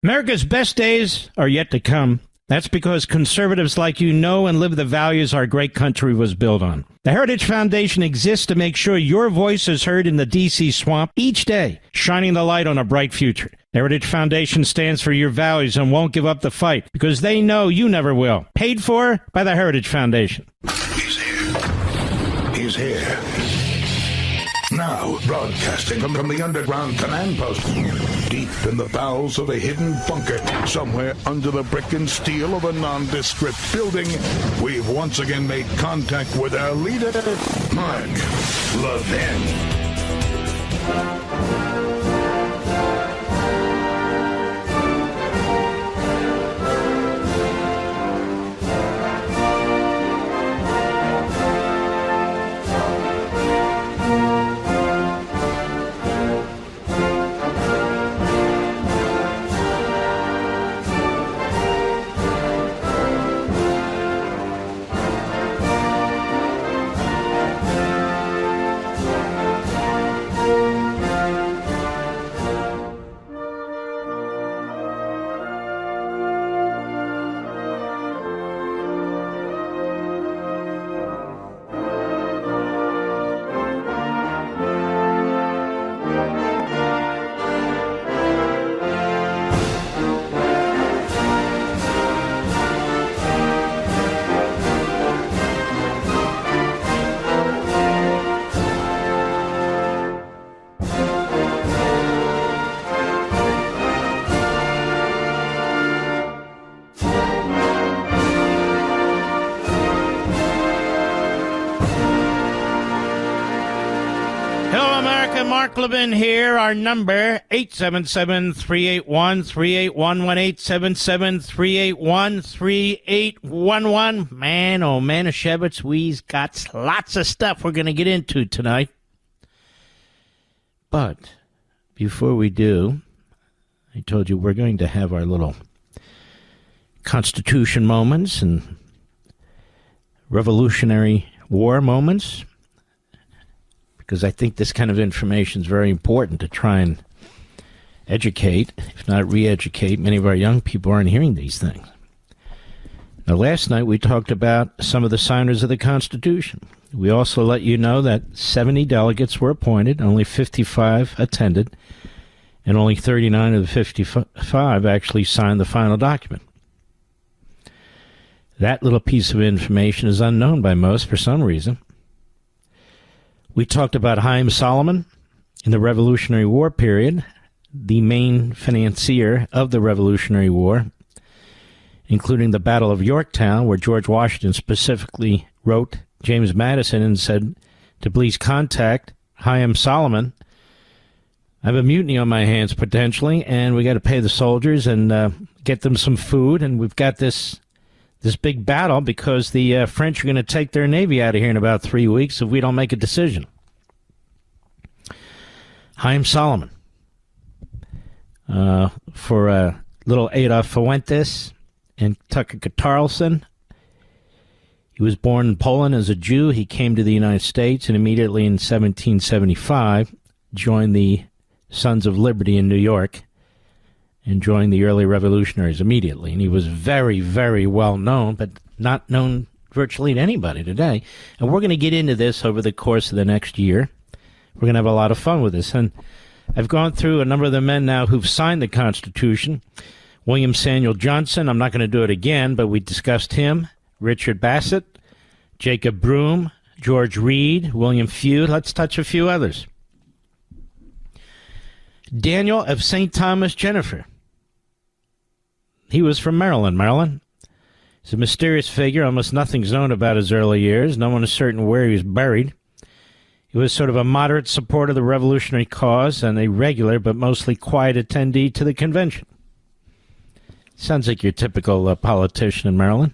America's best days are yet to come. That's because conservatives like you know and live the values our great country was built on. The Heritage Foundation exists to make sure your voice is heard in the D.C. swamp each day, shining the light on a bright future. The Heritage Foundation stands for your values and won't give up the fight because they know you never will. Paid for by the Heritage Foundation. He's here. He's here. Now, broadcasting from the underground command post, deep in the bowels of a hidden bunker, somewhere under the brick and steel of a nondescript building, we've once again made contact with our leader, Mark Levin. Mark Levin here. Our number, 877-381-3811, 877-381-3811. Man, oh, Manischewitz, we've got lots of stuff we're going to get into tonight. But before we do, I told you we're going to have our little Constitution moments and Revolutionary War moments, because I think this kind of information is very important to try and educate, if not re-educate. Many of our young people aren't hearing these things. Now, last night we talked about some of the signers of the Constitution. We also let you know that 70 delegates were appointed, only 55 attended, and only 39 of the 55 actually signed the final document. That little piece of information is unknown by most for some reason. We talked about Haym Salomon in the Revolutionary War period, the main financier of the Revolutionary War, including the Battle of Yorktown, where George Washington specifically wrote James Madison and said to please contact Haym Salomon. I have a mutiny on my hands, potentially, and we got to pay the soldiers and get them some food, and we've got this big battle because the French are going to take their navy out of here in about 3 weeks if we don't make a decision. Haym Salomon. For little Ada Fuentes and Tucker Carlson. He was born in Poland as a Jew. He came to the United States and immediately in 1775 joined the Sons of Liberty in New York and joined the early revolutionaries immediately. And he was very, very well known, but not known virtually to anybody today. And we're going to get into this over the course of the next year. We're going to have a lot of fun with this. And I've gone through a number of the men now who've signed the Constitution. William Samuel Johnson, I'm not going to do it again, but we discussed him. Richard Bassett, Jacob Broom, George Reed, William Feud. Let's touch a few others. Daniel of St. Thomas Jenifer. He was from Maryland. He's a mysterious figure. Almost nothing's known about his early years. No one is certain where he was buried. He was sort of a moderate supporter of the revolutionary cause and a regular but mostly quiet attendee to the convention. Sounds like your typical politician in Maryland.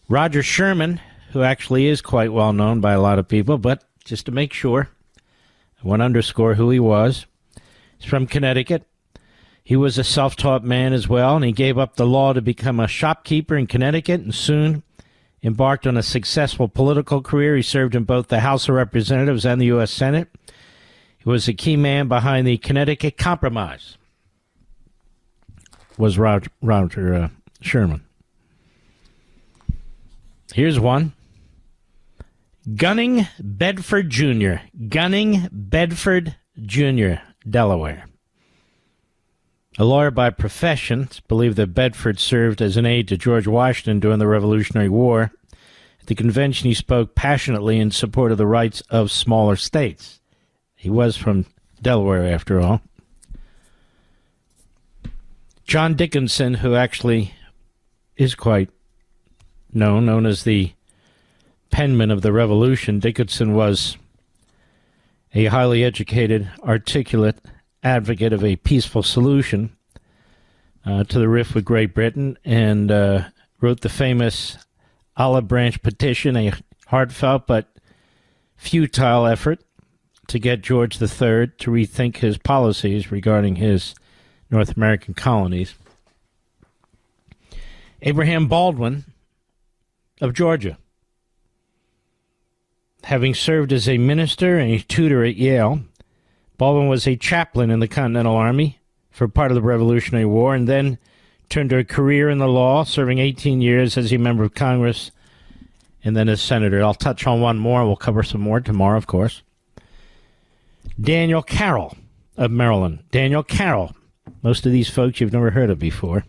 Roger Sherman, who actually is quite well known by a lot of people, but just to make sure, I want to underscore who he was. He's from Connecticut. He was a self-taught man as well, and he gave up the law to become a shopkeeper in Connecticut and soon embarked on a successful political career. He served in both the House of Representatives and the U.S. Senate. He was a key man behind the Connecticut Compromise. was Roger Sherman. Here's one. Gunning Bedford Jr. Gunning Bedford Jr., Delaware. A lawyer by profession, it's believed that Bedford served as an aide to George Washington during the Revolutionary War. At the convention, he spoke passionately in support of the rights of smaller states. He was from Delaware, after all. John Dickinson, who actually is quite known as the penman of the Revolution. Dickinson was a highly educated, articulate advocate of a peaceful solution to the rift with Great Britain, and wrote the famous Olive Branch Petition, a heartfelt but futile effort to get George III to rethink his policies regarding his North American colonies. Abraham Baldwin of Georgia. Having served as a minister and a tutor at Yale, Baldwin was a chaplain in the Continental Army for part of the Revolutionary War, and then turned to a career in the law, serving 18 years as a member of Congress and then as senator. I'll touch on one more. We'll cover some more tomorrow, of course. Daniel Carroll of Maryland. Daniel Carroll. Most of these folks you've never heard of before.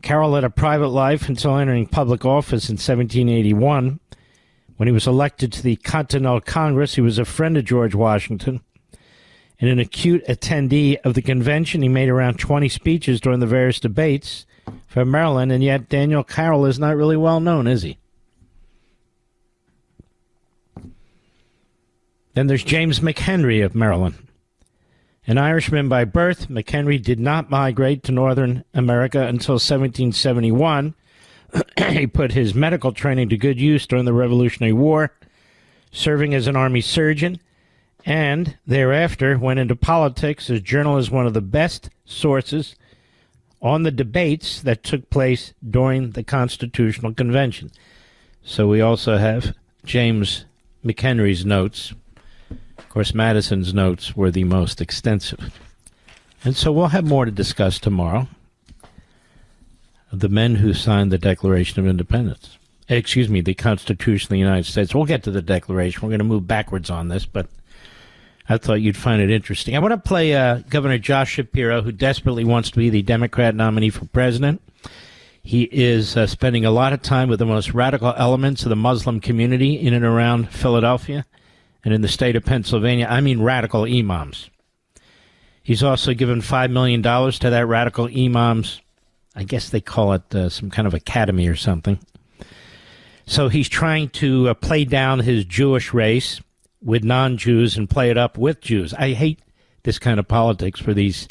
Carroll led a private life until entering public office in 1781. When he was elected to the Continental Congress, he was a friend of George Washington and an acute attendee of the convention. He made around 20 speeches during the various debates for Maryland, and yet Daniel Carroll is not really well known, is he? Then there's James McHenry of Maryland. An Irishman by birth, McHenry did not migrate to Northern America until 1771. He put his medical training to good use during the Revolutionary War, serving as an army surgeon, and thereafter went into politics. His journal is one of the best sources on the debates that took place during the Constitutional Convention. So we also have James McHenry's notes. Of course, Madison's notes were the most extensive. And so we'll have more to discuss tomorrow. The men who signed the Declaration of Independence. The Constitution of the United States. We'll get to the Declaration. We're going to move backwards on this, but I thought you'd find it interesting. I want to play Governor Josh Shapiro, who desperately wants to be the Democrat nominee for president. He is spending a lot of time with the most radical elements of the Muslim community in and around Philadelphia and in the state of Pennsylvania. I mean radical imams. He's also given $5 million to that radical imams, I guess they call it some kind of academy or something. So he's trying to play down his Jewish race with non-Jews and play it up with Jews. I hate this kind of politics where these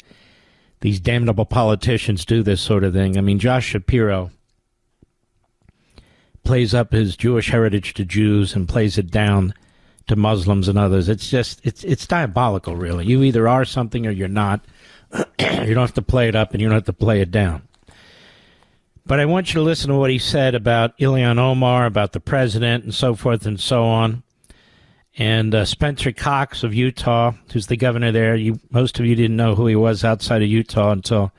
damnable politicians do this sort of thing. I mean, Josh Shapiro plays up his Jewish heritage to Jews and plays it down to Muslims and others. It's just, it's diabolical, really. You either are something or you're not. You don't have to play it up and you don't have to play it down. But I want you to listen to what he said about Ilhan Omar, about the president, and so forth and so on. And Spencer Cox of Utah, who's the governor there. Most of you didn't know who he was outside of Utah until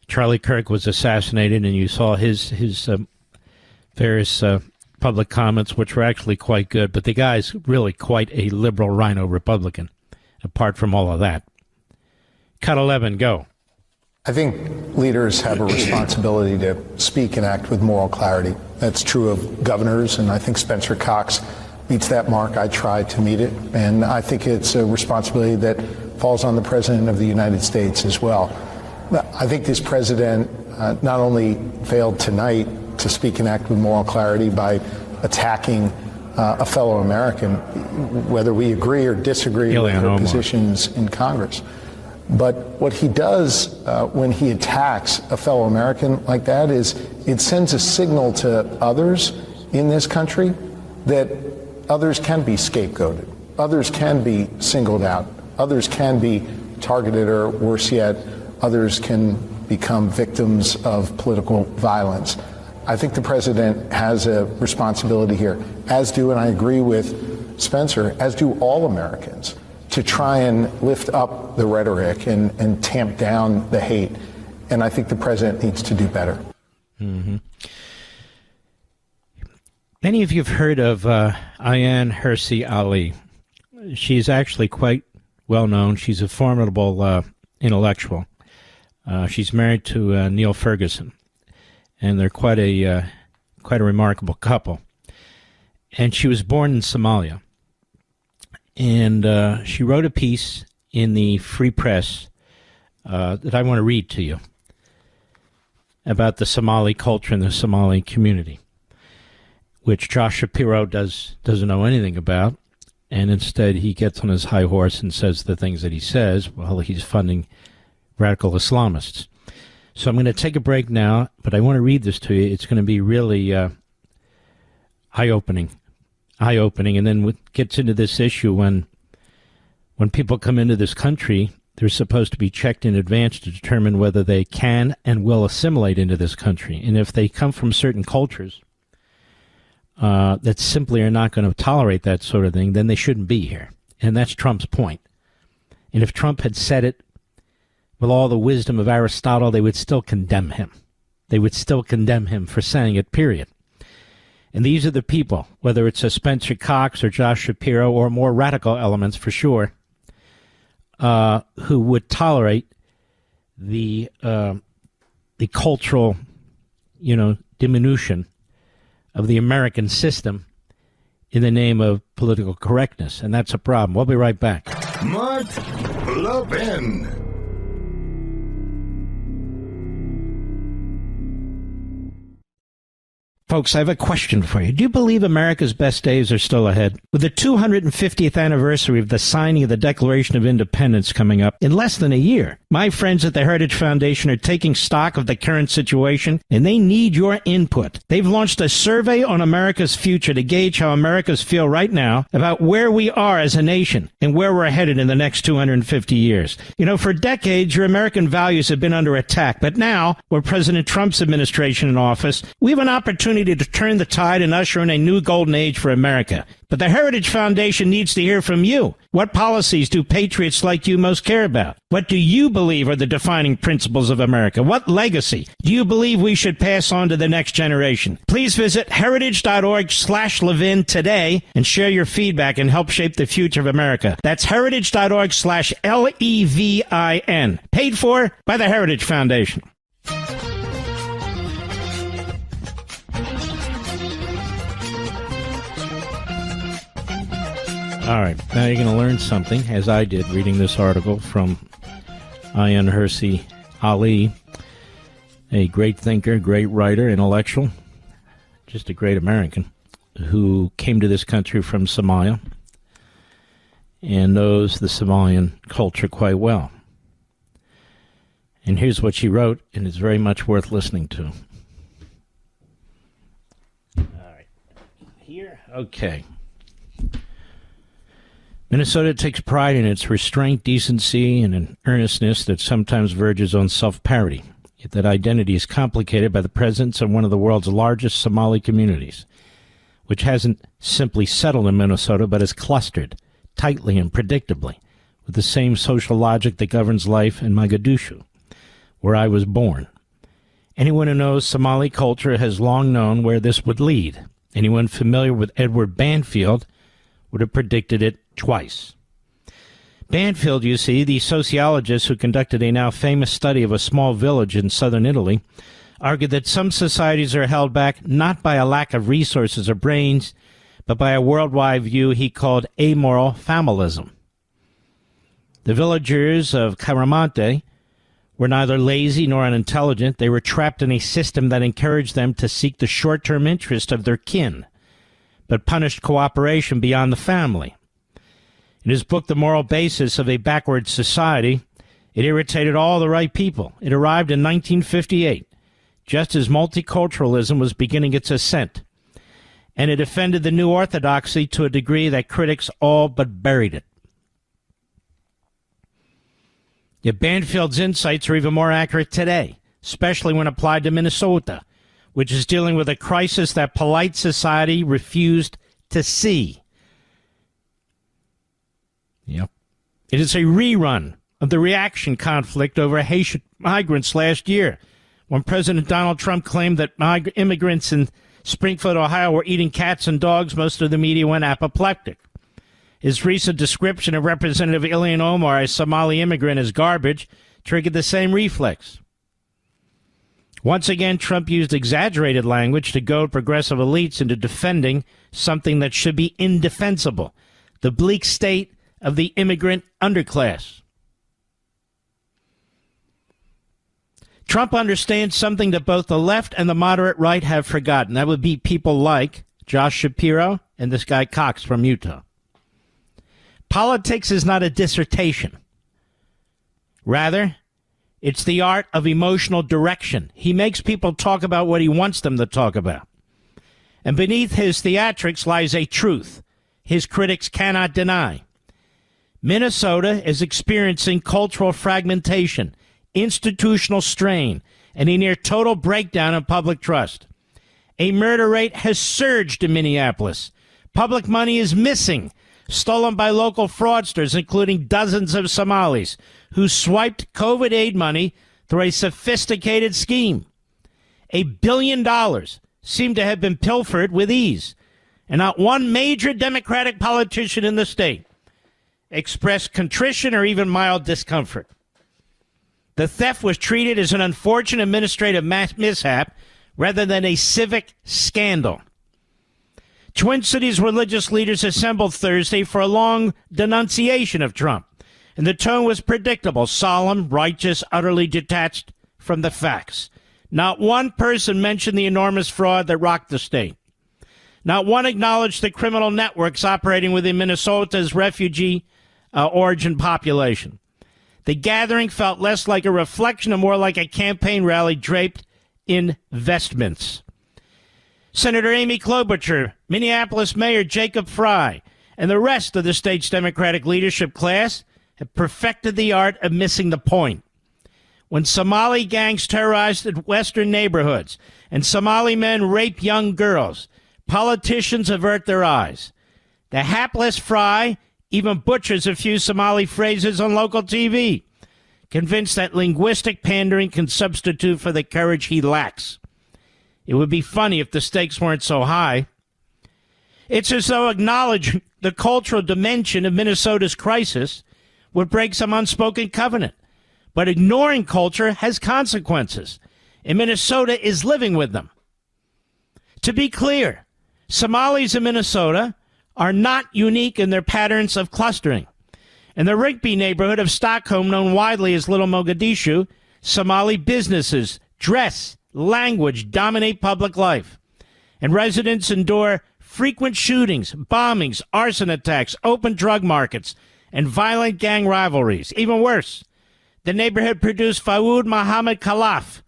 Charlie Kirk was assassinated, and you saw his various public comments, which were actually quite good. But the guy's really quite a liberal rhino Republican, apart from all of that. Cut 11, go. I think leaders have a responsibility to speak and act with moral clarity. That's true of governors, and I think Spencer Cox meets that mark. I try to meet it, and I think it's a responsibility that falls on the President of the United States as well. I think this president not only failed tonight to speak and act with moral clarity by attacking a fellow American, whether we agree or disagree with her positions in Congress, but what he does when he attacks a fellow American like that is it sends a signal to others in this country that others can be scapegoated, others can be singled out, others can be targeted, or worse yet, others can become victims of political violence. I think the president has a responsibility here, as do, and I agree with Spencer, as do all Americans, to try and lift up the rhetoric and tamp down the hate. and I think the president needs to do better. Mm-hmm. Many of you have heard of Ayaan Hirsi Ali. She's actually quite well known. She's a formidable intellectual. She's married to Neil Ferguson, and they're quite a remarkable couple. And she was born in Somalia, and she wrote a piece in the Free Press that I want to read to you about the Somali culture and the Somali community, which Josh Shapiro doesn't know anything about, and instead he gets on his high horse and says the things that he says while he's funding radical Islamists. So I'm going to take a break now, but I want to read this to you. It's going to be really eye-opening, and then what gets into this issue when people come into this country, they're supposed to be checked in advance to determine whether they can and will assimilate into this country. And if they come from certain cultures that simply are not going to tolerate that sort of thing, then they shouldn't be here. And that's Trump's point. And if Trump had said it with all the wisdom of Aristotle, they would still condemn him. They would still condemn him for saying it, period. And these are the people, whether it's a Spencer Cox or Josh Shapiro or more radical elements for sure, who would tolerate the cultural, diminution of the American system in the name of political correctness. And that's a problem. We'll be right back. Mark Levin. Folks, I have a question for you. Do you believe America's best days are still ahead? With the 250th anniversary of the signing of the Declaration of Independence coming up in less than a year, my friends at the Heritage Foundation are taking stock of the current situation, and they need your input. They've launched a survey on America's future to gauge how Americans feel right now about where we are as a nation and where we're headed in the next 250 years. For decades, your American values have been under attack, but now, with President Trump's administration in office, we have an opportunity to turn the tide and usher in a new golden age for America. But the Heritage Foundation needs to hear from you. What policies do patriots like you most care about? What do you believe are the defining principles of America? What legacy do you believe we should pass on to the next generation? Please visit heritage.org/Levin today and share your feedback and help shape the future of America. That's heritage.org/LEVIN. Paid for by the Heritage Foundation. All right, now you're going to learn something, as I did reading this article from Ayaan Hirsi Ali, a great thinker, great writer, intellectual, just a great American, who came to this country from Somalia and knows the Somalian culture quite well. And here's what she wrote, and it's very much worth listening to. All right, here, okay. Minnesota takes pride in its restraint, decency, and an earnestness that sometimes verges on self-parody. Yet that identity is complicated by the presence of one of the world's largest Somali communities, which hasn't simply settled in Minnesota, but is clustered tightly and predictably with the same social logic that governs life in Mogadishu, where I was born. Anyone who knows Somali culture has long known where this would lead. Anyone familiar with Edward Banfield would have predicted it twice. Banfield, you see, the sociologist who conducted a now famous study of a small village in southern Italy, argued that some societies are held back not by a lack of resources or brains, but by a worldwide view he called amoral familism. The villagers of Caramonte were neither lazy nor unintelligent. They were trapped in a system that encouraged them to seek the short-term interest of their kin, but punished cooperation beyond the family. In his book, The Moral Basis of a Backward Society, it irritated all the right people. It arrived in 1958, just as multiculturalism was beginning its ascent, and it offended the new orthodoxy to a degree that critics all but buried it. Yet Banfield's insights are even more accurate today, especially when applied to Minnesota, which is dealing with a crisis that polite society refused to see. Yep. It is a rerun of the reaction conflict over Haitian migrants last year, when President Donald Trump claimed that immigrants in Springfield, Ohio, were eating cats and dogs. Most of the media went apoplectic. His recent description of Representative Ilhan Omar, a Somali immigrant, as garbage triggered the same reflex. Once again, Trump used exaggerated language to goad progressive elites into defending something that should be indefensible, the bleak state of the immigrant underclass. Trump understands something that both the left and the moderate right have forgotten. That would be people like Josh Shapiro and this guy Cox from Utah. Politics is not a dissertation. Rather, it's the art of emotional direction. He makes people talk about what he wants them to talk about. And beneath his theatrics lies a truth his critics cannot deny. Minnesota is experiencing cultural fragmentation, institutional strain, and a near total breakdown of public trust. A murder rate has surged in Minneapolis. Public money is missing, stolen by local fraudsters, including dozens of Somalis, who swiped COVID aid money through a sophisticated scheme. $1 billion seemed to have been pilfered with ease, and not one major Democratic politician in the state expressed contrition or even mild discomfort. The theft was treated as an unfortunate administrative mishap rather than a civic scandal. Twin Cities religious leaders assembled Thursday for a long denunciation of Trump, and the tone was predictable, solemn, righteous, utterly detached from the facts. Not one person mentioned the enormous fraud that rocked the state. Not one acknowledged the criminal networks operating within Minnesota's refugee origin population. The gathering felt less like a reflection and more like a campaign rally draped in vestments. Senator Amy Klobuchar, Minneapolis Mayor Jacob Frey, and the rest of the state's Democratic leadership class have perfected the art of missing the point. When Somali gangs terrorized Western neighborhoods and Somali men rape young girls, politicians avert their eyes. The hapless Frey even butchers a few Somali phrases on local TV, convinced that linguistic pandering can substitute for the courage he lacks. It would be funny if the stakes weren't so high. It's as though acknowledging the cultural dimension of Minnesota's crisis would break some unspoken covenant. But ignoring culture has consequences, and Minnesota is living with them. To be clear, Somalis in Minnesota are not unique in their patterns of clustering. In the Rigby neighborhood of Stockholm, known widely as Little Mogadishu, Somali businesses, dress, language dominate public life, and residents endure frequent shootings, bombings, arson attacks, open drug markets, and violent gang rivalries. Even worse, the neighborhood produced Fawad Mohammed Khalaf,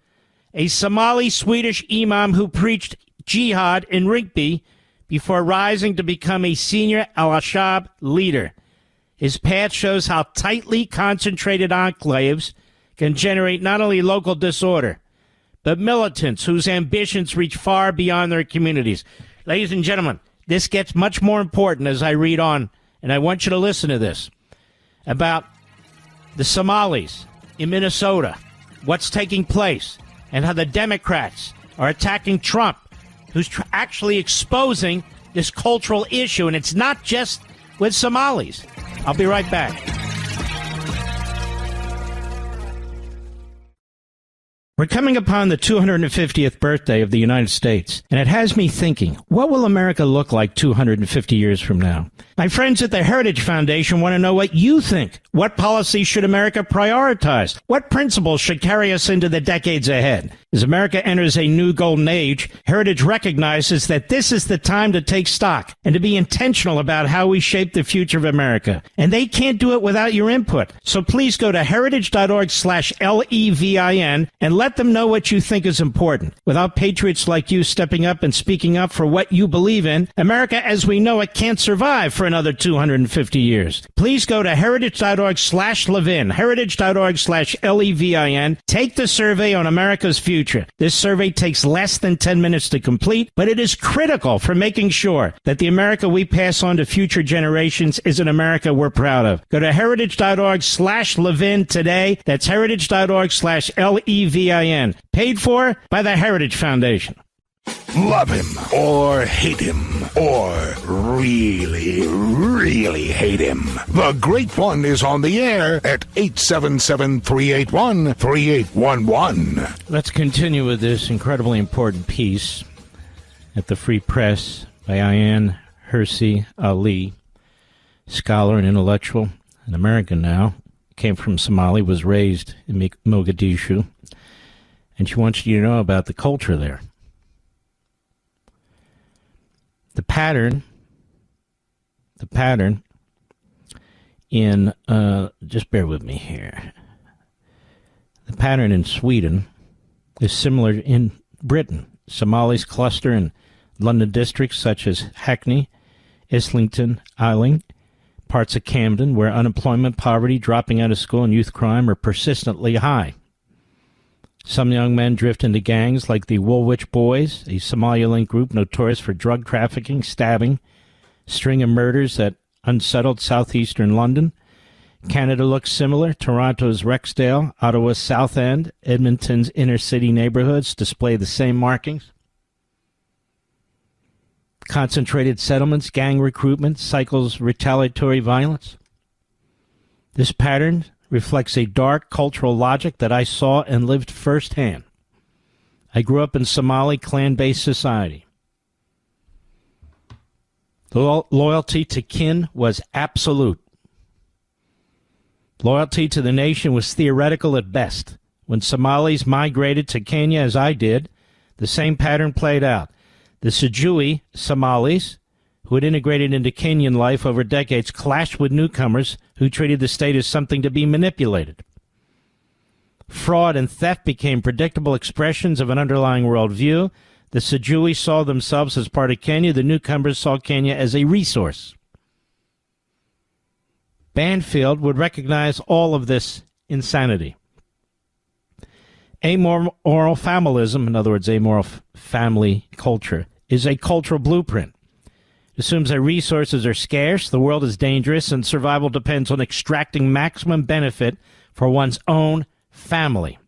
a Somali-Swedish imam who preached jihad in Rigby before rising to become a senior al-Shabaab leader. His path shows how tightly concentrated enclaves can generate not only local disorder, but militants whose ambitions reach far beyond their communities. Ladies and gentlemen, this gets much more important as I read on, and I want you to listen to this, about the Somalis in Minnesota, what's taking place, and how the Democrats are attacking Trump, who's actually exposing this cultural issue, and it's not just with Somalis. I'll be right back. We're coming upon the 250th birthday of the United States, and it has me thinking, what will America look like 250 years from now? My friends at the Heritage Foundation want to know what you think. What policies should America prioritize? What principles should carry us into the decades ahead? As America enters a new golden age, Heritage recognizes that this is the time to take stock and to be intentional about how we shape the future of America. And they can't do it without your input. So please go to heritage.org/LEVIN and let them know what you think is important. Without patriots like you stepping up and speaking up for what you believe in, America as we know it can't survive for another 250 years. Please go to heritage.org/Levin, heritage.org/LEVIN. Take the survey on America's future future. This survey takes less than 10 minutes to complete, but it is critical for making sure that the America we pass on to future generations is an America we're proud of. Go to heritage.org/Levin today. That's heritage.org/LEVIN. Paid for by the Heritage Foundation. Love him or hate him or really, really hate him. The Great One is on the air at 877-381-3811. Let's continue with this incredibly important piece at the Free Press by Ayaan Hirsi Ali, scholar and intellectual, an American now, came from Somalia, was raised in Mogadishu, and she wants you to know about the culture there. The pattern in, just bear with me here. The pattern in Sweden is similar in Britain. Somalis cluster in London districts such as Hackney, Islington, Ealing, parts of Camden, where unemployment, poverty, dropping out of school, and youth crime are persistently high. Some young men drift into gangs like the Woolwich Boys, a Somali-linked group notorious for drug trafficking, stabbing, string of murders at unsettled southeastern London. Canada looks similar. Toronto's Rexdale, Ottawa's South End, Edmonton's inner-city neighborhoods display the same markings. Concentrated settlements, gang recruitment, cycles retaliatory violence. This pattern reflects a dark cultural logic that I saw and lived firsthand. I grew up in Somali clan-based society. The loyalty to kin was absolute. Loyalty to the nation was theoretical at best. When Somalis migrated to Kenya, as I did, the same pattern played out. The Sijui Somalis, who had integrated into Kenyan life over decades, clashed with newcomers who treated the state as something to be manipulated. Fraud and theft became predictable expressions of an underlying worldview. The Sijui saw themselves as part of Kenya. The newcomers saw Kenya as a resource. Banfield would recognize all of this insanity. Amoral familism, in other words, amoral family culture, is a cultural blueprint. Assumes that resources are scarce, the world is dangerous, and survival depends on extracting maximum benefit for one's own family.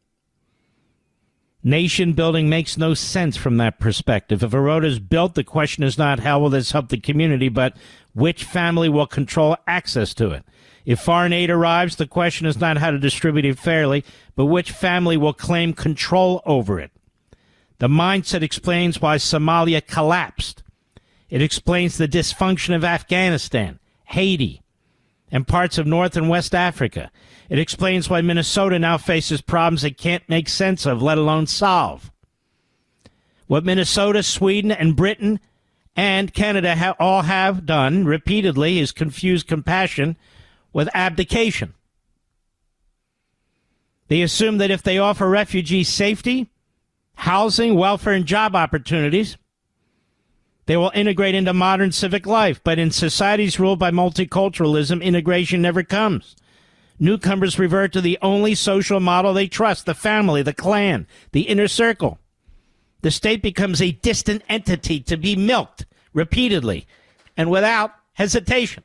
Nation building makes no sense from that perspective. If a road is built, the question is not how will this help the community, but which family will control access to it. If foreign aid arrives, the question is not how to distribute it fairly, but which family will claim control over it. The mindset explains why Somalia collapsed. It explains the dysfunction of Afghanistan, Haiti, and parts of North and West Africa. It explains why Minnesota now faces problems it can't make sense of, let alone solve. What Minnesota, Sweden, and Britain and Canada all have done repeatedly is confuse compassion with abdication. They assume that if they offer refugees safety, housing, welfare, and job opportunities, they will integrate into modern civic life. But in societies ruled by multiculturalism, integration never comes. Newcomers revert to the only social model they trust, the family, the clan, the inner circle. The state becomes a distant entity to be milked repeatedly and without hesitation.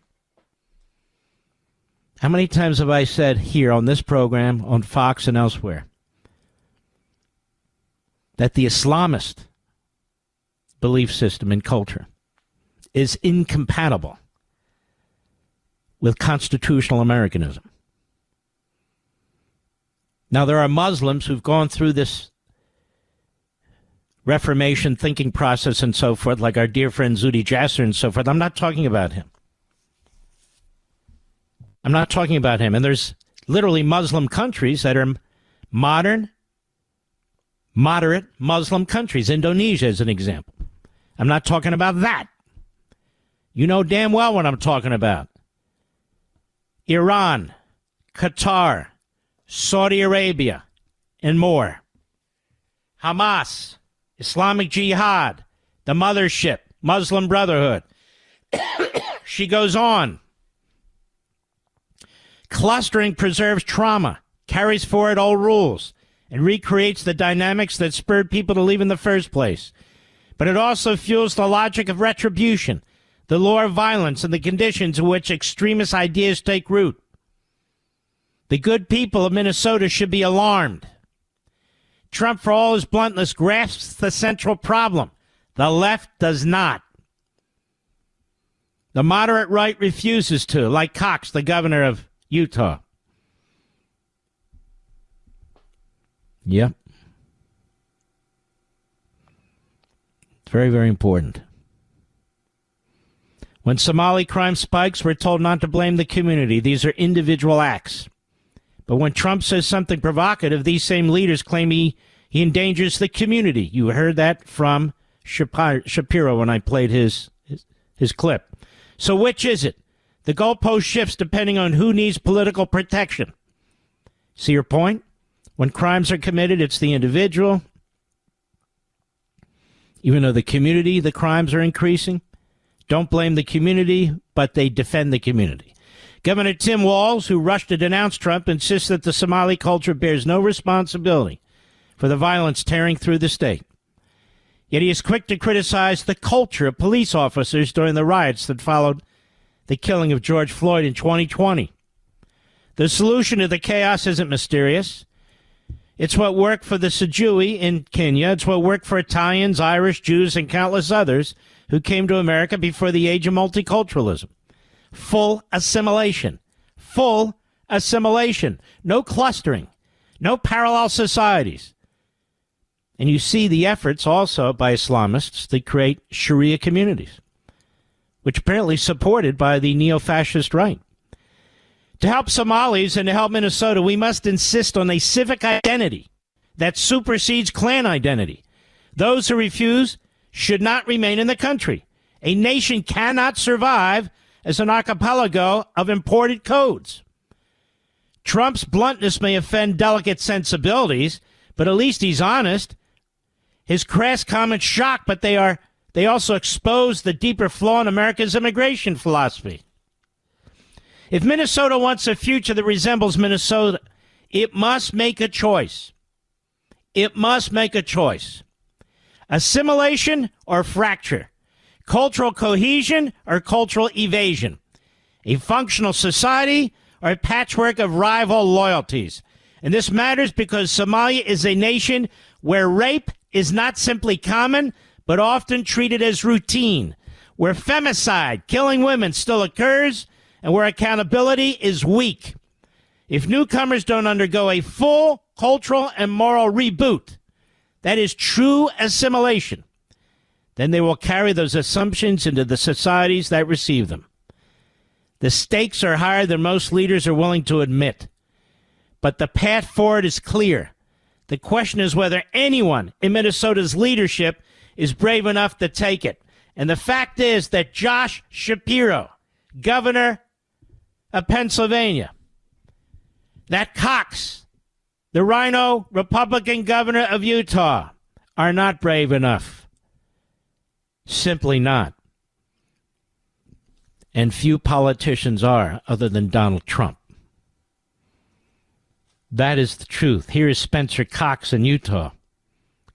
How many times have I said here on this program, on Fox and elsewhere, that the Islamist belief system and culture is incompatible with constitutional Americanism? Now, there are Muslims who've gone through this Reformation thinking process and so forth, like our dear friend Zuhdi Jasser and so forth. I'm not talking about him. I'm not talking about him. And there's literally Muslim countries that are modern, moderate Muslim countries. Indonesia is an example. I'm not talking about that. You know damn well what I'm talking about. Iran, Qatar, Saudi Arabia, and more. Hamas, Islamic Jihad, the Mothership, Muslim Brotherhood. She goes on. Clustering preserves trauma, carries forward old rules, and recreates the dynamics that spurred people to leave in the first place. But it also fuels the logic of retribution, the lure of violence, and the conditions in which extremist ideas take root. The good people of Minnesota should be alarmed. Trump, for all his bluntness, grasps the central problem. The left does not. The moderate right refuses to, like Cox, the governor of Utah. Yep. It's very, very important. When Somali crime spikes, we're told not to blame the community. These are individual acts. But when Trump says something provocative, these same leaders claim he endangers the community. You heard that from Shapiro when I played his clip. So which is it? The goalpost shifts depending on who needs political protection. See your point? When crimes are committed, it's the individual. Even though the community, the crimes are increasing. Don't blame the community, but they defend the community. Governor Tim Walz, who rushed to denounce Trump, insists that the Somali culture bears no responsibility for the violence tearing through the state. Yet he is quick to criticize the culture of police officers during the riots that followed the killing of George Floyd in 2020. The solution to the chaos isn't mysterious. It's what worked for the Sijui in Kenya. It's what worked for Italians, Irish, Jews, and countless others who came to America before the age of multiculturalism. Full assimilation. Full assimilation. No clustering. No parallel societies. And you see the efforts also by Islamists to create Sharia communities, which apparently supported by the neo-fascist right. To help Somalis and to help Minnesota, we must insist on a civic identity that supersedes clan identity. Those who refuse should not remain in the country. A nation cannot survive as an archipelago of imported codes. Trump's bluntness may offend delicate sensibilities, but at least he's honest. His crass comments shock, but they also expose the deeper flaw in America's immigration philosophy. If Minnesota wants a future that resembles Minnesota, it must make a choice. It must make a choice. Assimilation or fracture. Cultural cohesion or cultural evasion. A functional society or a patchwork of rival loyalties. And this matters because Somalia is a nation where rape is not simply common, but often treated as routine, where femicide, killing women, still occurs, and where accountability is weak. If newcomers don't undergo a full cultural and moral reboot, that is true assimilation, then they will carry those assumptions into the societies that receive them. The stakes are higher than most leaders are willing to admit. But the path forward is clear. The question is whether anyone in Minnesota's leadership is brave enough to take it. And the fact is that Josh Shapiro, governor of Pennsylvania, that Cox, the Rhino Republican governor of Utah, are not brave enough. Simply not. And few politicians are, other than Donald Trump. That is the truth. Here is Spencer Cox in Utah.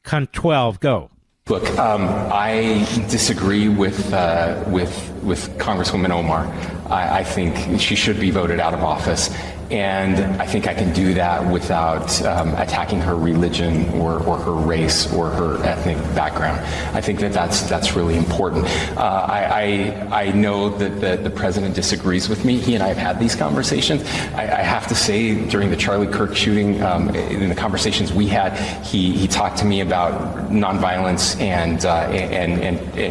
Cunt 12, go. Look, I disagree with Congresswoman Omar. I think she should be voted out of office. And I think I can do that without attacking her religion or her race or her ethnic background. I think that's really important. I know that the president disagrees with me. He and I have had these conversations. I have to say, during the Charlie Kirk shooting, in the conversations we had, he talked to me about nonviolence and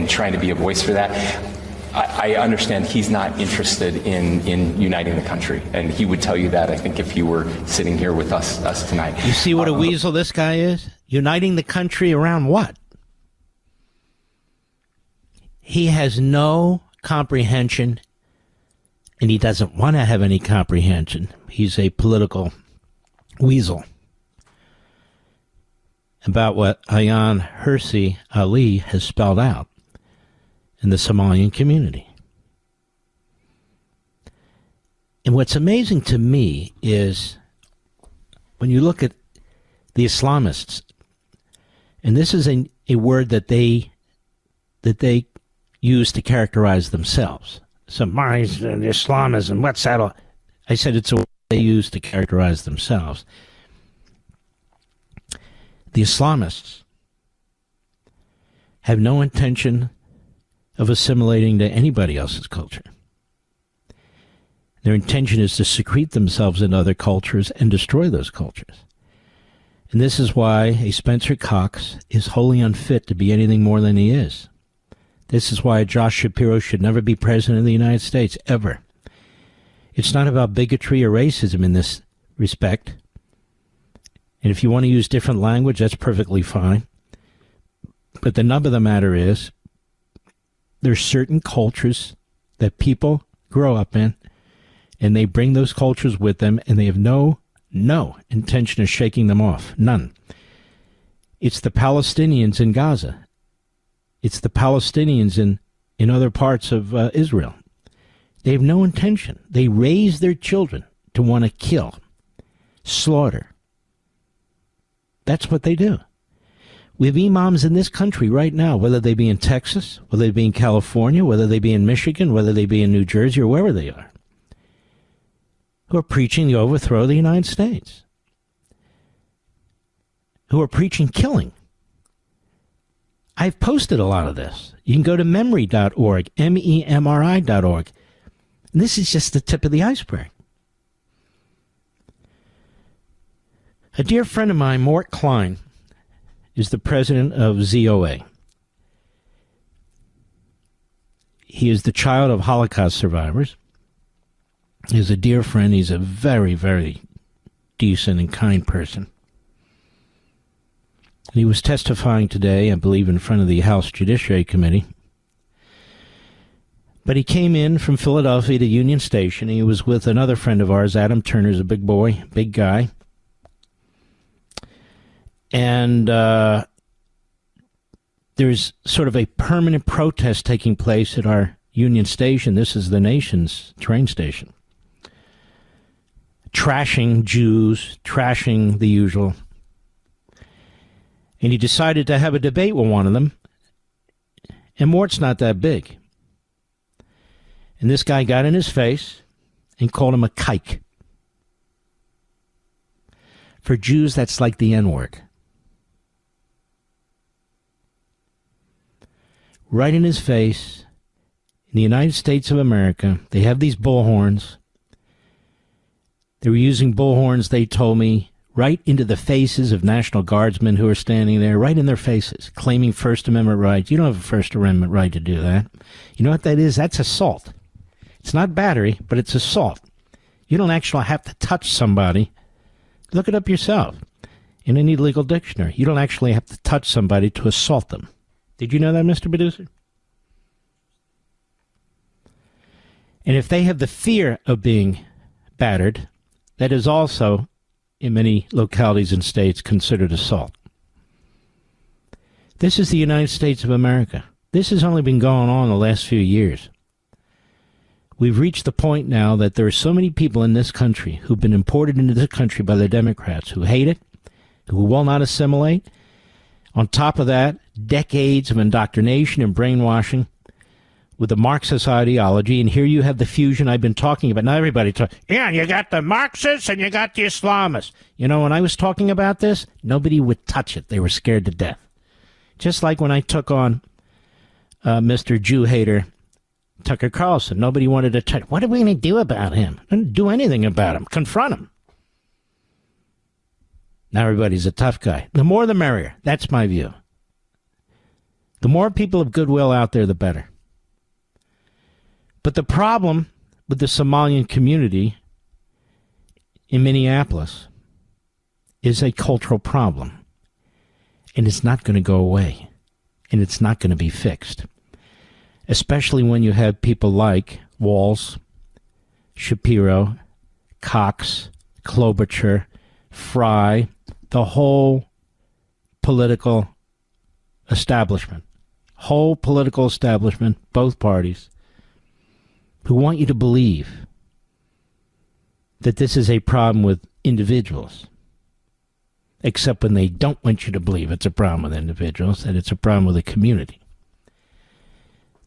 trying to be a voice for that. I understand he's not interested in uniting the country, and he would tell you that, I think, if he were sitting here with us tonight. You see what a weasel this guy is? Uniting the country around what? He has no comprehension, and he doesn't want to have any comprehension. He's a political weasel about what Ayaan Hirsi Ali has spelled out in the Somalian community. And what's amazing to me is when you look at the Islamists. And this is a word that they use to characterize themselves. So, Islamism, what's that all? I said it's a word they use to characterize themselves. The Islamists have no intention of assimilating to anybody else's culture. Their intention is to secrete themselves in other cultures and destroy those cultures. And this is why a Spencer Cox is wholly unfit to be anything more than he is. This is why Josh Shapiro should never be president of the United States, ever. It's not about bigotry or racism in this respect. And if you want to use different language, that's perfectly fine. But the nub of the matter is, there's certain cultures that people grow up in, and they bring those cultures with them, and they have no intention of shaking them off. None. It's the Palestinians in Gaza. It's the Palestinians in other parts of Israel. They have no intention. They raise their children to want to kill, slaughter. That's what they do. We have imams in this country right now, whether they be in Texas, whether they be in California, whether they be in Michigan, whether they be in New Jersey, or wherever they are, who are preaching the overthrow of the United States, who are preaching killing. I've posted a lot of this. You can go to memri.org, MEMRI.org. And this is just the tip of the iceberg. A dear friend of mine, Mort Klein, is the president of ZOA. He is the child of Holocaust survivors. He's a dear friend. He's a very, very decent and kind person. He was testifying today, I believe, in front of the House Judiciary Committee. But he came in from Philadelphia to Union Station. He was with another friend of ours, Adam Turner's a big boy, big guy. And there's sort of a permanent protest taking place at our Union Station. This is the nation's train station. Trashing Jews, trashing the usual. And he decided to have a debate with one of them. And Mort's not that big. And this guy got in his face and called him a kike. For Jews, that's like the N-word. Right in his face, in the United States of America, they have these bullhorns. They were using bullhorns, they told me, right into the faces of National Guardsmen who are standing there, right in their faces, claiming First Amendment rights. You don't have a First Amendment right to do that. You know what that is? That's assault. It's not battery, but it's assault. You don't actually have to touch somebody. Look it up yourself in any legal dictionary. You don't actually have to touch somebody to assault them. Did you know that, Mr. Producer? And if they have the fear of being battered, that is also, in many localities and states, considered assault. This is the United States of America. This has only been going on the last few years. We've reached the point now that there are so many people in this country who've been imported into this country by the Democrats, who hate it, who will not assimilate. On top of that, decades of indoctrination and brainwashing with the Marxist ideology. And here you have the fusion I've been talking about. Now everybody talks, yeah, you got the Marxists and you got the Islamists. You know, when I was talking about this, nobody would touch it. They were scared to death. Just like when I took on Mr. Jew hater Tucker Carlson. Nobody wanted to touch. What are we going to do about him? Don't do anything about him. Confront him. Now everybody's a tough guy. The more the merrier. That's my view. The more people of goodwill out there, the better. But the problem with the Somalian community in Minneapolis is a cultural problem. And it's not going to go away. And it's not going to be fixed. Especially when you have people like Walz, Shapiro, Cox, Klobuchar, Fry, the whole political establishment, both parties, who want you to believe that this is a problem with individuals. except when they don't want you to believe it's a problem with individuals, that it's a problem with a community.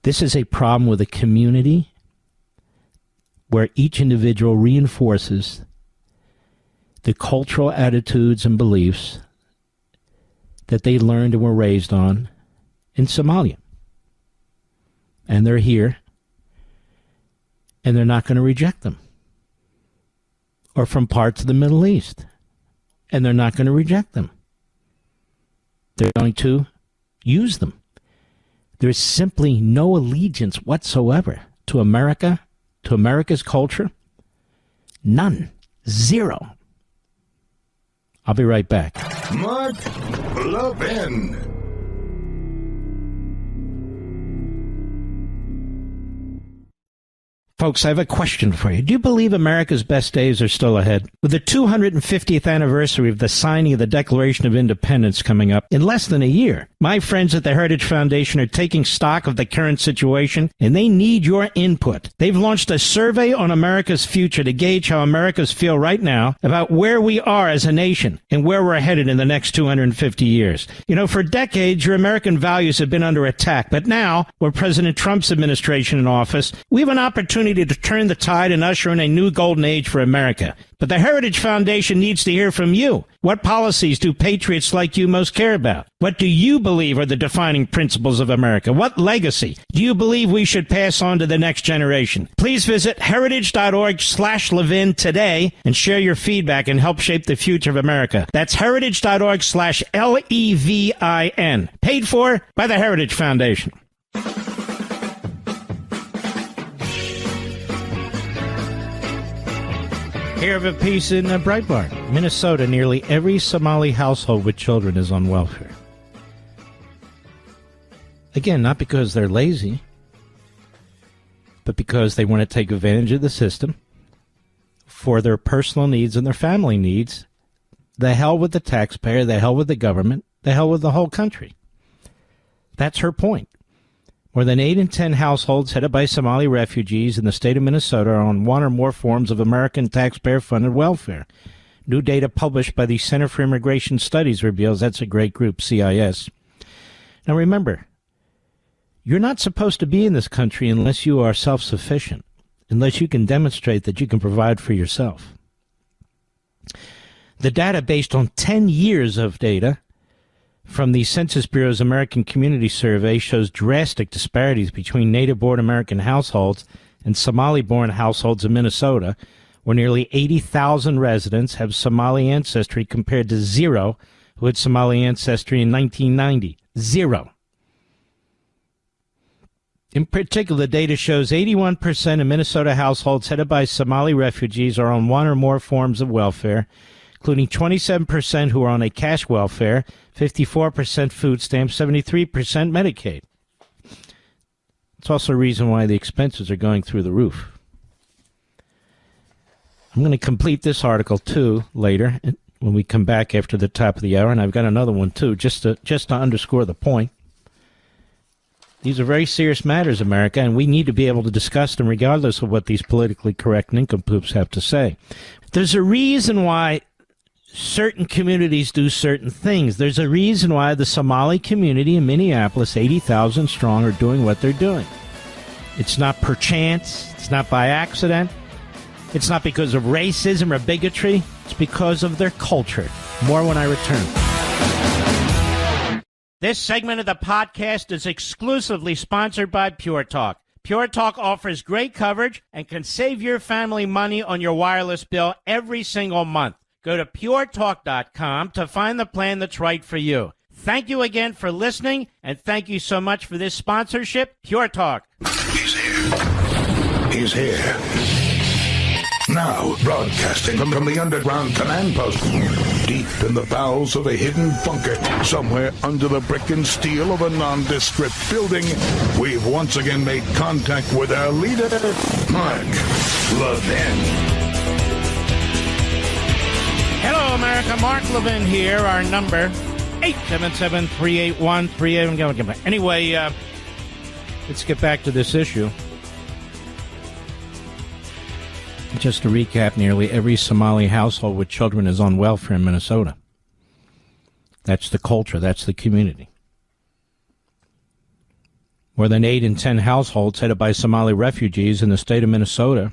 This is a problem with a community where each individual reinforces the cultural attitudes and beliefs that they learned and were raised on in Somalia. And they're here, and they're not going to reject them. Or from parts of the Middle East, and they're not going to reject them. They're going to use them. There's simply no allegiance whatsoever to America, to America's culture. None. Zero. I'll be right back. Mark Levin. Folks, I have a question for you. Do you believe America's best days are still ahead? With the 250th anniversary of the signing of the Declaration of Independence coming up in less than a year, my friends at the Heritage Foundation are taking stock of the current situation, and they need your input. They've launched a survey on America's future to gauge how Americans feel right now about where we are as a nation and where we're headed in the next 250 years. You know, for decades, your American values have been under attack, but now, with President Trump's administration in office, we have an opportunity to turn the tide and usher in a new golden age for America. But the Heritage Foundation needs to hear from you. What policies do patriots like you most care about? What do you believe are the defining principles of America? What legacy do you believe we should pass on to the next generation? Please visit heritage.org/Levin today and share your feedback and help shape the future of America. That's heritage.org/LEVIN. Paid for by the Heritage Foundation. Here of a piece in Breitbart. Minnesota, nearly every Somali household with children is on welfare. Again, not because they're lazy, but because they want to take advantage of the system for their personal needs and their family needs. The hell with the taxpayer, the hell with the government, the hell with the whole country. That's her point. More than 8 in 10 households headed by Somali refugees in the state of Minnesota are on one or more forms of American taxpayer-funded welfare. New data published by the Center for Immigration Studies reveals that's a great group, CIS. Now remember, you're not supposed to be in this country unless you are self-sufficient, unless you can demonstrate that you can provide for yourself. The data, based on 10 years of data from the Census Bureau's American Community Survey, shows drastic disparities between native-born American households and Somali-born households in Minnesota, where nearly 80,000 residents have Somali ancestry compared to 0 who had Somali ancestry in 1990. 0. In particular, the data shows 81% of Minnesota households headed by Somali refugees are on one or more forms of welfare, including 27% who are on a cash welfare, 54% food stamps, 73% Medicaid. It's also a reason why the expenses are going through the roof. I'm going to complete this article, too, later when we come back after the top of the hour, and I've got another one, too, just to underscore the point. These are very serious matters, America, and we need to be able to discuss them regardless of what these politically correct nincompoops have to say. There's a reason why certain communities do certain things. There's a reason why the Somali community in Minneapolis, 80,000 strong, are doing what they're doing. It's not perchance. It's not by accident. It's not because of racism or bigotry. It's because of their culture. More when I return. This segment of the podcast is exclusively sponsored by Pure Talk. Pure Talk offers great coverage and can save your family money on your wireless bill every single month. Go to puretalk.com to find the plan that's right for you. Thank you again for listening, and thank you so much for this sponsorship, Pure Talk. He's here. He's here. Now, broadcasting from the underground command post, deep in the bowels of a hidden bunker, somewhere under the brick and steel of a nondescript building, we've once again made contact with our leader, Mark Levin. Hello, America. Mark Levin here. Our number, 877-381-38. Anyway, let's get back to this issue. Just to recap, nearly every Somali household with children is on welfare in Minnesota. That's the culture. That's the community. More than 8 in 10 households headed by Somali refugees in the state of Minnesota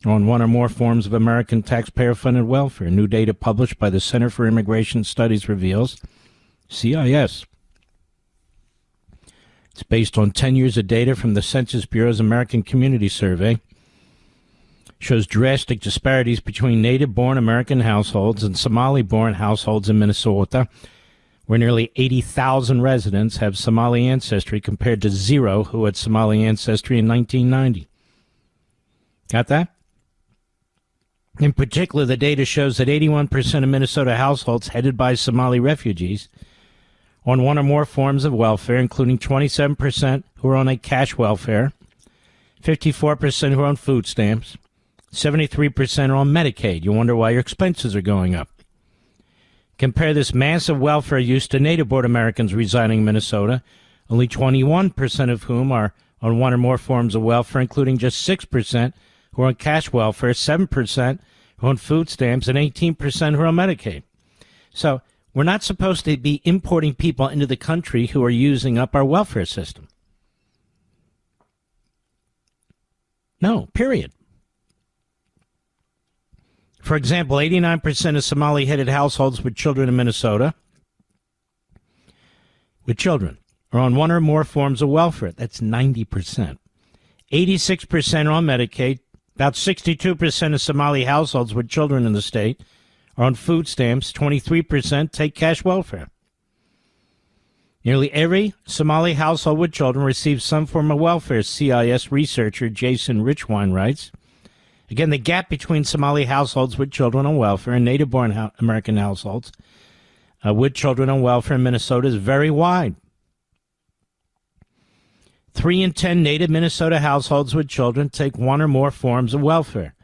are on one or more forms of American taxpayer-funded welfare. New data published by the Center for Immigration Studies reveals, CIS. It's based on 10 years of data from the Census Bureau's American Community Survey. Shows drastic disparities between native-born American households and Somali-born households in Minnesota, where nearly 80,000 residents have Somali ancestry compared to 0 who had Somali ancestry in 1990. Got that? In particular, the data shows that 81% of Minnesota households headed by Somali refugees on one or more forms of welfare, including 27% who are on a cash welfare, 54% who are on food stamps, 73% are on Medicaid. You wonder why your expenses are going up. Compare this massive welfare use to native-born Americans residing in Minnesota, only 21% of whom are on one or more forms of welfare, including just 6% who are on cash welfare, 7% who are on food stamps, and 18% who are on Medicaid. So we're not supposed to be importing people into the country who are using up our welfare system. No, period. For example, 89% of Somali-headed households with children in Minnesota are on one or more forms of welfare. That's 90%. 86% are on Medicaid. About 62% of Somali households with children in the state are on food stamps. 23% take cash welfare. Nearly every Somali household with children receives some form of welfare, CIS researcher Jason Richwine writes. Again, the gap between Somali households with children on welfare and native-born American households with children on welfare in Minnesota is very wide. 3 in 10 native Minnesota households with children take one or more forms of welfare.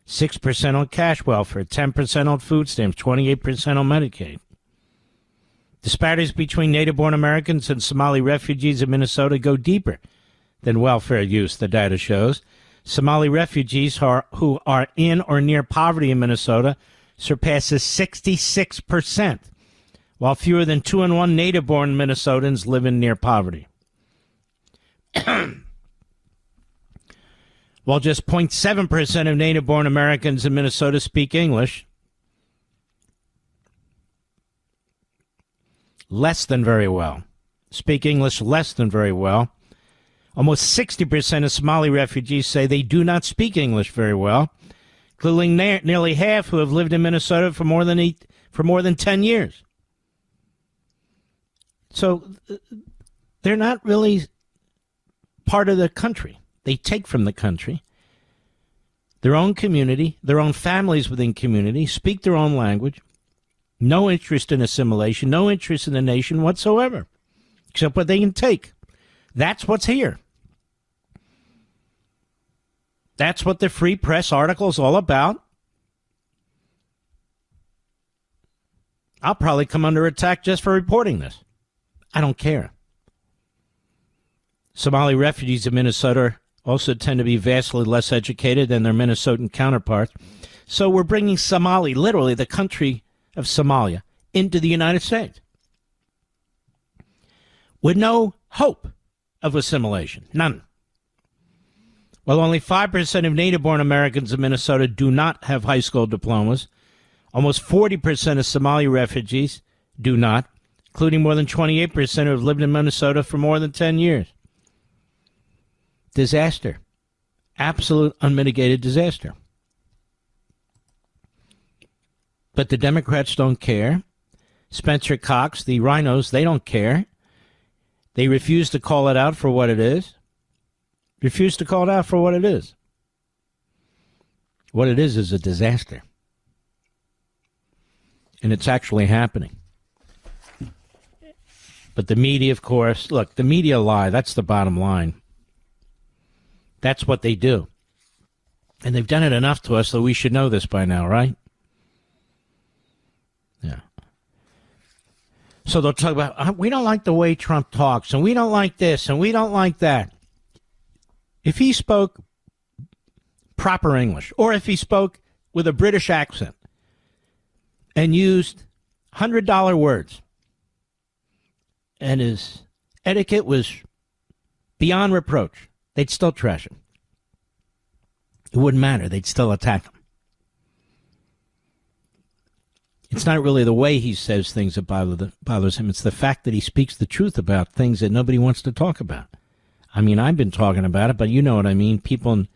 6% on cash welfare, 10% on food stamps, 28% on Medicaid. Disparities between native-born Americans and Somali refugees in Minnesota go deeper than welfare use, the data shows. Somali refugees who are in or near poverty in Minnesota surpasses 66%, while fewer than 2 in 1 native-born Minnesotans live in near poverty. While just 0.7% of native-born Americans in Minnesota speak English, less than very well, almost 60% of Somali refugees say they do not speak English very well, including nearly half who have lived in Minnesota for more than 10 years. So they're not really part of the country. They take from the country, their own community, their own families within community, speak their own language, no interest in assimilation, no interest in the nation whatsoever, except what they can take. That's what's here. That's what the free press article is all about. I'll probably come under attack just for reporting this. I don't care. Somali refugees in Minnesota also tend to be vastly less educated than their Minnesotan counterparts. So we're bringing Somali, literally the country of Somalia, into the United States with no hope of assimilation. None. While only 5% of native-born Americans in Minnesota do not have high school diplomas, almost 40% of Somali refugees do not, including more than 28% who have lived in Minnesota for more than 10 years. Disaster. Absolute unmitigated disaster. But the Democrats don't care. Spencer Cox, the rhinos, they don't care. They refuse to call it out for what it is. Refuse to call it out for what it is. What it is a disaster. And it's actually happening. But the media, of course, look, the media lie. That's the bottom line. That's what they do. And they've done it enough to us that we should know this by now, right? Yeah. So they'll talk about, we don't like the way Trump talks, and we don't like this, and we don't like that. If he spoke proper English, or if he spoke with a British accent and used $100 words, and his etiquette was beyond reproach, they'd still trash him. It wouldn't matter. They'd still attack him. It's not really the way he says things that bothers him. It's the fact that he speaks the truth about things that nobody wants to talk about. I mean, I've been talking about it, but you know what I mean. People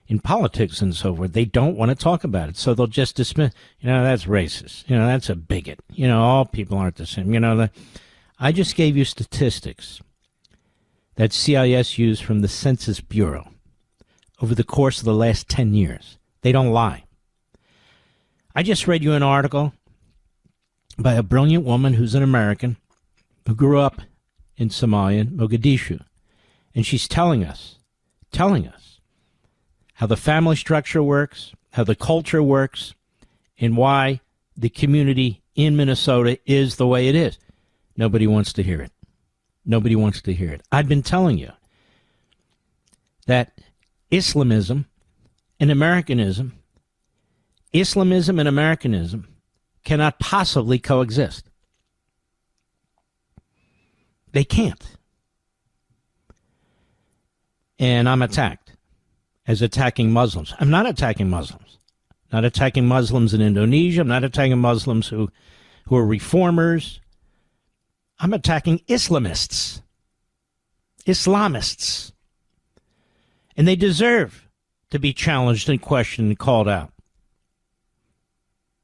in politics and so forth, they don't want to talk about it. So they'll just dismiss, that's racist. That's a bigot. All people aren't the same. I just gave you statistics that CIS used from the Census Bureau over the course of the last 10 years. They don't lie. I just read you an article by a brilliant woman who's an American who grew up in Somalia, Mogadishu. And she's telling us how the family structure works, how the culture works, and why the community in Minnesota is the way it is. Nobody wants to hear it. Nobody wants to hear it. I've been telling you that Islamism and Americanism cannot possibly coexist. They can't. And I'm attacked as attacking Muslims. I'm not attacking Muslims. Not attacking Muslims in Indonesia. I'm not attacking Muslims who are reformers. I'm attacking Islamists. Islamists. And they deserve to be challenged and questioned and called out.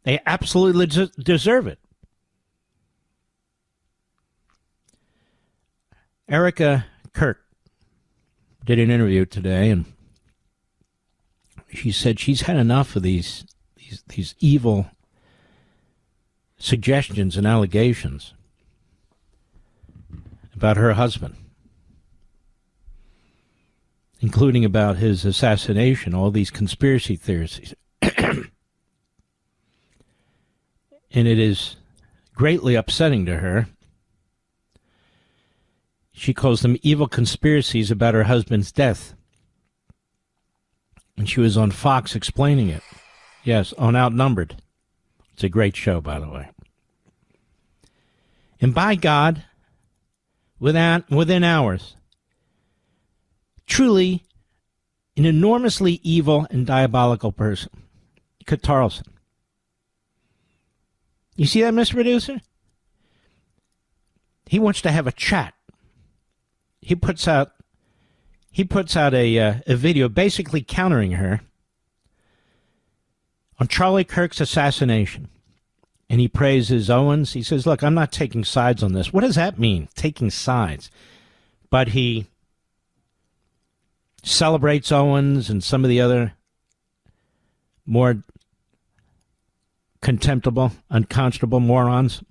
They absolutely deserve it. Erica Kirk did an interview today, and she said she's had enough of these evil suggestions and allegations about her husband, including about his assassination, all these conspiracy theories. And it is greatly upsetting to her. She calls them evil conspiracies about her husband's death. And she was on Fox explaining it. Yes, on Outnumbered. It's a great show, by the way. And by God, within hours, truly an enormously evil and diabolical person, Tarleton. You see that, Mr. Producer? He wants to have a chat. He puts out a video basically countering her on Charlie Kirk's assassination. And he praises Owens. He says, look, I'm not taking sides on this. What does that mean, taking sides? But he celebrates Owens and some of the other more contemptible, unconscionable morons.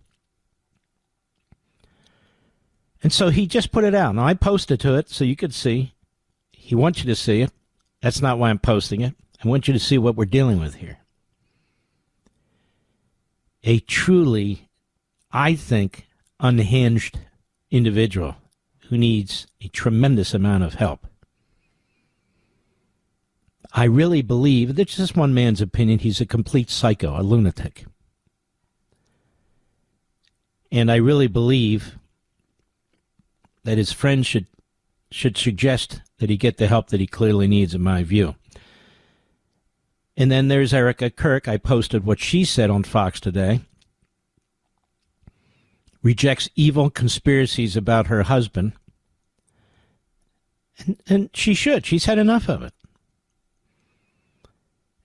And so he just put it out. Now, I posted to it so you could see. He wants you to see it. That's not why I'm posting it. I want you to see what we're dealing with here. A truly, I think, unhinged individual who needs a tremendous amount of help. I really believe, this is just one man's opinion, he's a complete psycho, a lunatic. And I really believe that his friends should suggest that he get the help that he clearly needs, in my view. And then there's Erica Kirk. I posted what she said on Fox today. Rejects evil conspiracies about her husband. And she should. She's had enough of it.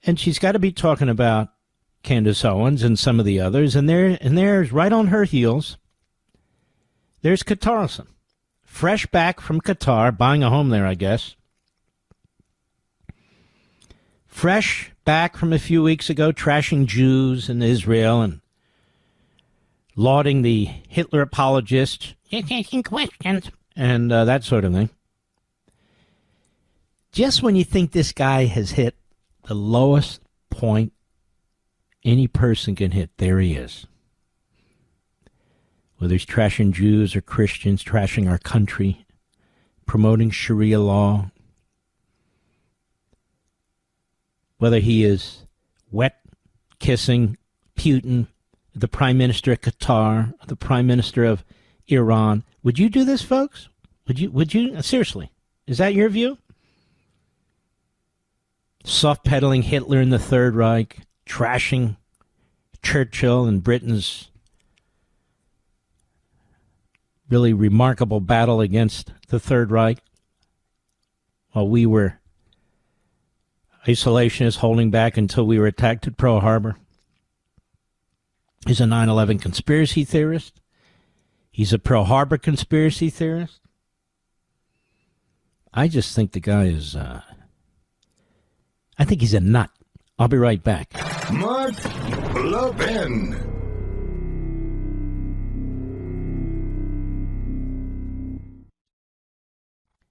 And she's got to be talking about Candace Owens and some of the others. And there's right on her heels, there's Tarleton. Fresh back from Qatar, buying a home there, I guess. Fresh back from a few weeks ago, trashing Jews in Israel and lauding the Hitler apologists, asking questions, and that sort of thing. Just when you think this guy has hit the lowest point any person can hit, there he is. Whether he's trashing Jews or Christians, trashing our country, promoting Sharia law, whether he is wet kissing Putin, the Prime Minister of Qatar, the Prime Minister of Iran. Would you do this, folks? Would you? Seriously, is that your view? Soft-pedaling Hitler in the Third Reich, trashing Churchill and Britain's really remarkable battle against the Third Reich while we were isolationists holding back until we were attacked at Pearl Harbor. He's a 9/11 conspiracy theorist. He's a Pearl Harbor conspiracy theorist. I just think the guy is, I think he's a nut. I'll be right back. Mark Levin.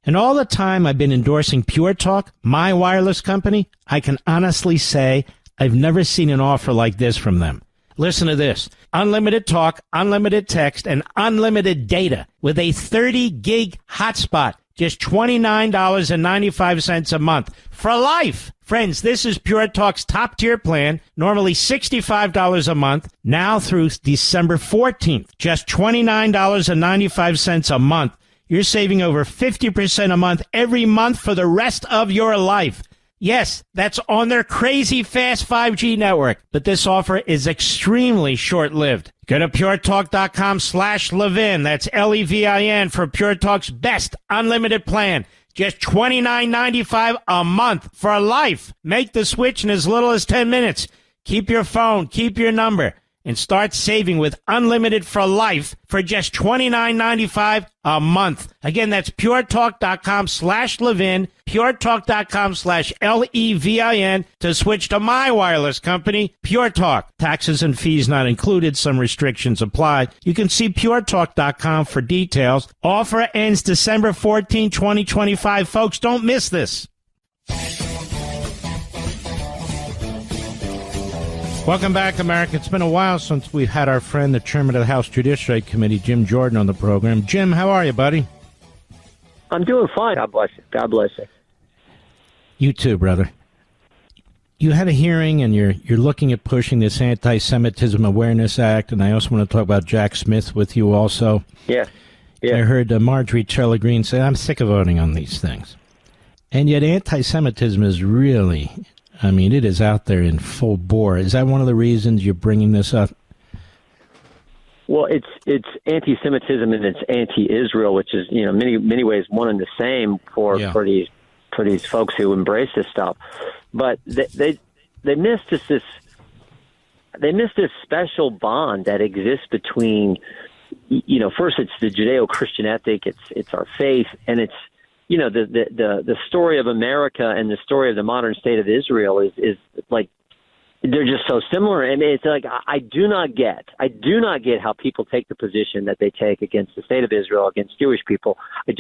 And all the time I've been endorsing Pure Talk, my wireless company, I can honestly say I've never seen an offer like this from them. Listen to this. Unlimited talk, unlimited text, and unlimited data with a 30-gig hotspot. Just $29.95 a month for life. Friends, this is Pure Talk's top-tier plan, normally $65 a month, now through December 14th. Just $29.95 a month. You're saving over 50% a month every month for the rest of your life. Yes, that's on their crazy fast 5G network, but this offer is extremely short-lived. Go to puretalk.com/Levin. That's Levin for Pure Talk's best unlimited plan. Just $29.95 a month for life. Make the switch in as little as 10 minutes. Keep your phone, keep your number, and start saving with unlimited for life for just $29.95 a month. Again, that's puretalk.com/Levin, puretalk.com/Levin to switch to my wireless company, Pure Talk. Taxes and fees not included. Some restrictions apply. You can see puretalk.com for details. Offer ends December 14, 2025. Folks, don't miss this. Welcome back, America. It's been a while since we've had our friend, the chairman of the House Judiciary Committee, Jim Jordan, on the program. Jim, how are you, buddy? I'm doing fine. God bless you. God bless you. You too, brother. You had a hearing, and you're looking at pushing this Antisemitism Awareness Act, and I also want to talk about Jack Smith with you also. Yeah. Yeah. I heard Marjorie Taylor Greene say, I'm sick of voting on these things. And yet anti-Semitism is really... I mean, it is out there in full bore. Is that one of the reasons you're bringing this up? Well, it's anti-Semitism and it's anti-Israel, which is many ways one and the same for these folks who embrace this stuff. But they missed this special bond that exists between first it's the Judeo-Christian ethic, it's our faith, and it's the story of America and the story of the modern state of Israel is like, they're just so similar. And it's like, I do not get how people take the position that they take against the state of Israel, against Jewish people. I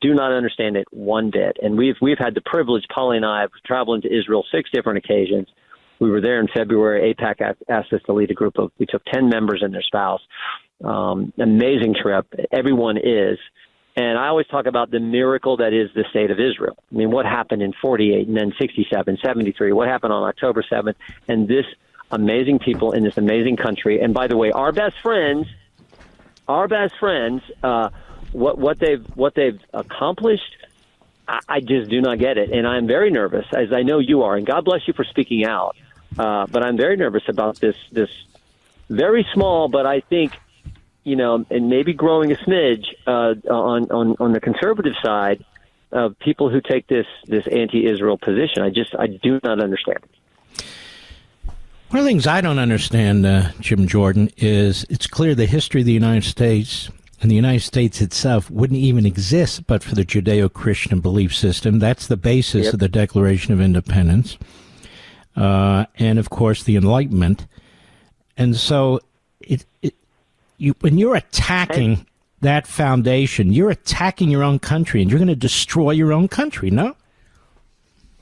do not understand it one bit. And we've had the privilege, Polly and I have traveled to Israel 6 different occasions. We were there in February. AIPAC asked us to lead a group we took 10 members and their spouse. Amazing trip. Everyone is. And I always talk about the miracle that is the state of Israel. I mean, what happened in 48 and then 67, 73, what happened on October 7th, and this amazing people in this amazing country. And by the way, our best friends, what they've accomplished, I just do not get it. And I'm very nervous, as I know you are, and God bless you for speaking out. But I'm very nervous about this very small, but I think, and maybe growing a smidge on the conservative side of people who take this anti-Israel position. I do not understand it. One of the things I don't understand, Jim Jordan, is it's clear the history of the United States and the United States itself wouldn't even exist but for the Judeo-Christian belief system. That's the basis of the Declaration of Independence, and of course the Enlightenment. And so when you're attacking that foundation, you're attacking your own country, and you're going to destroy your own country, no?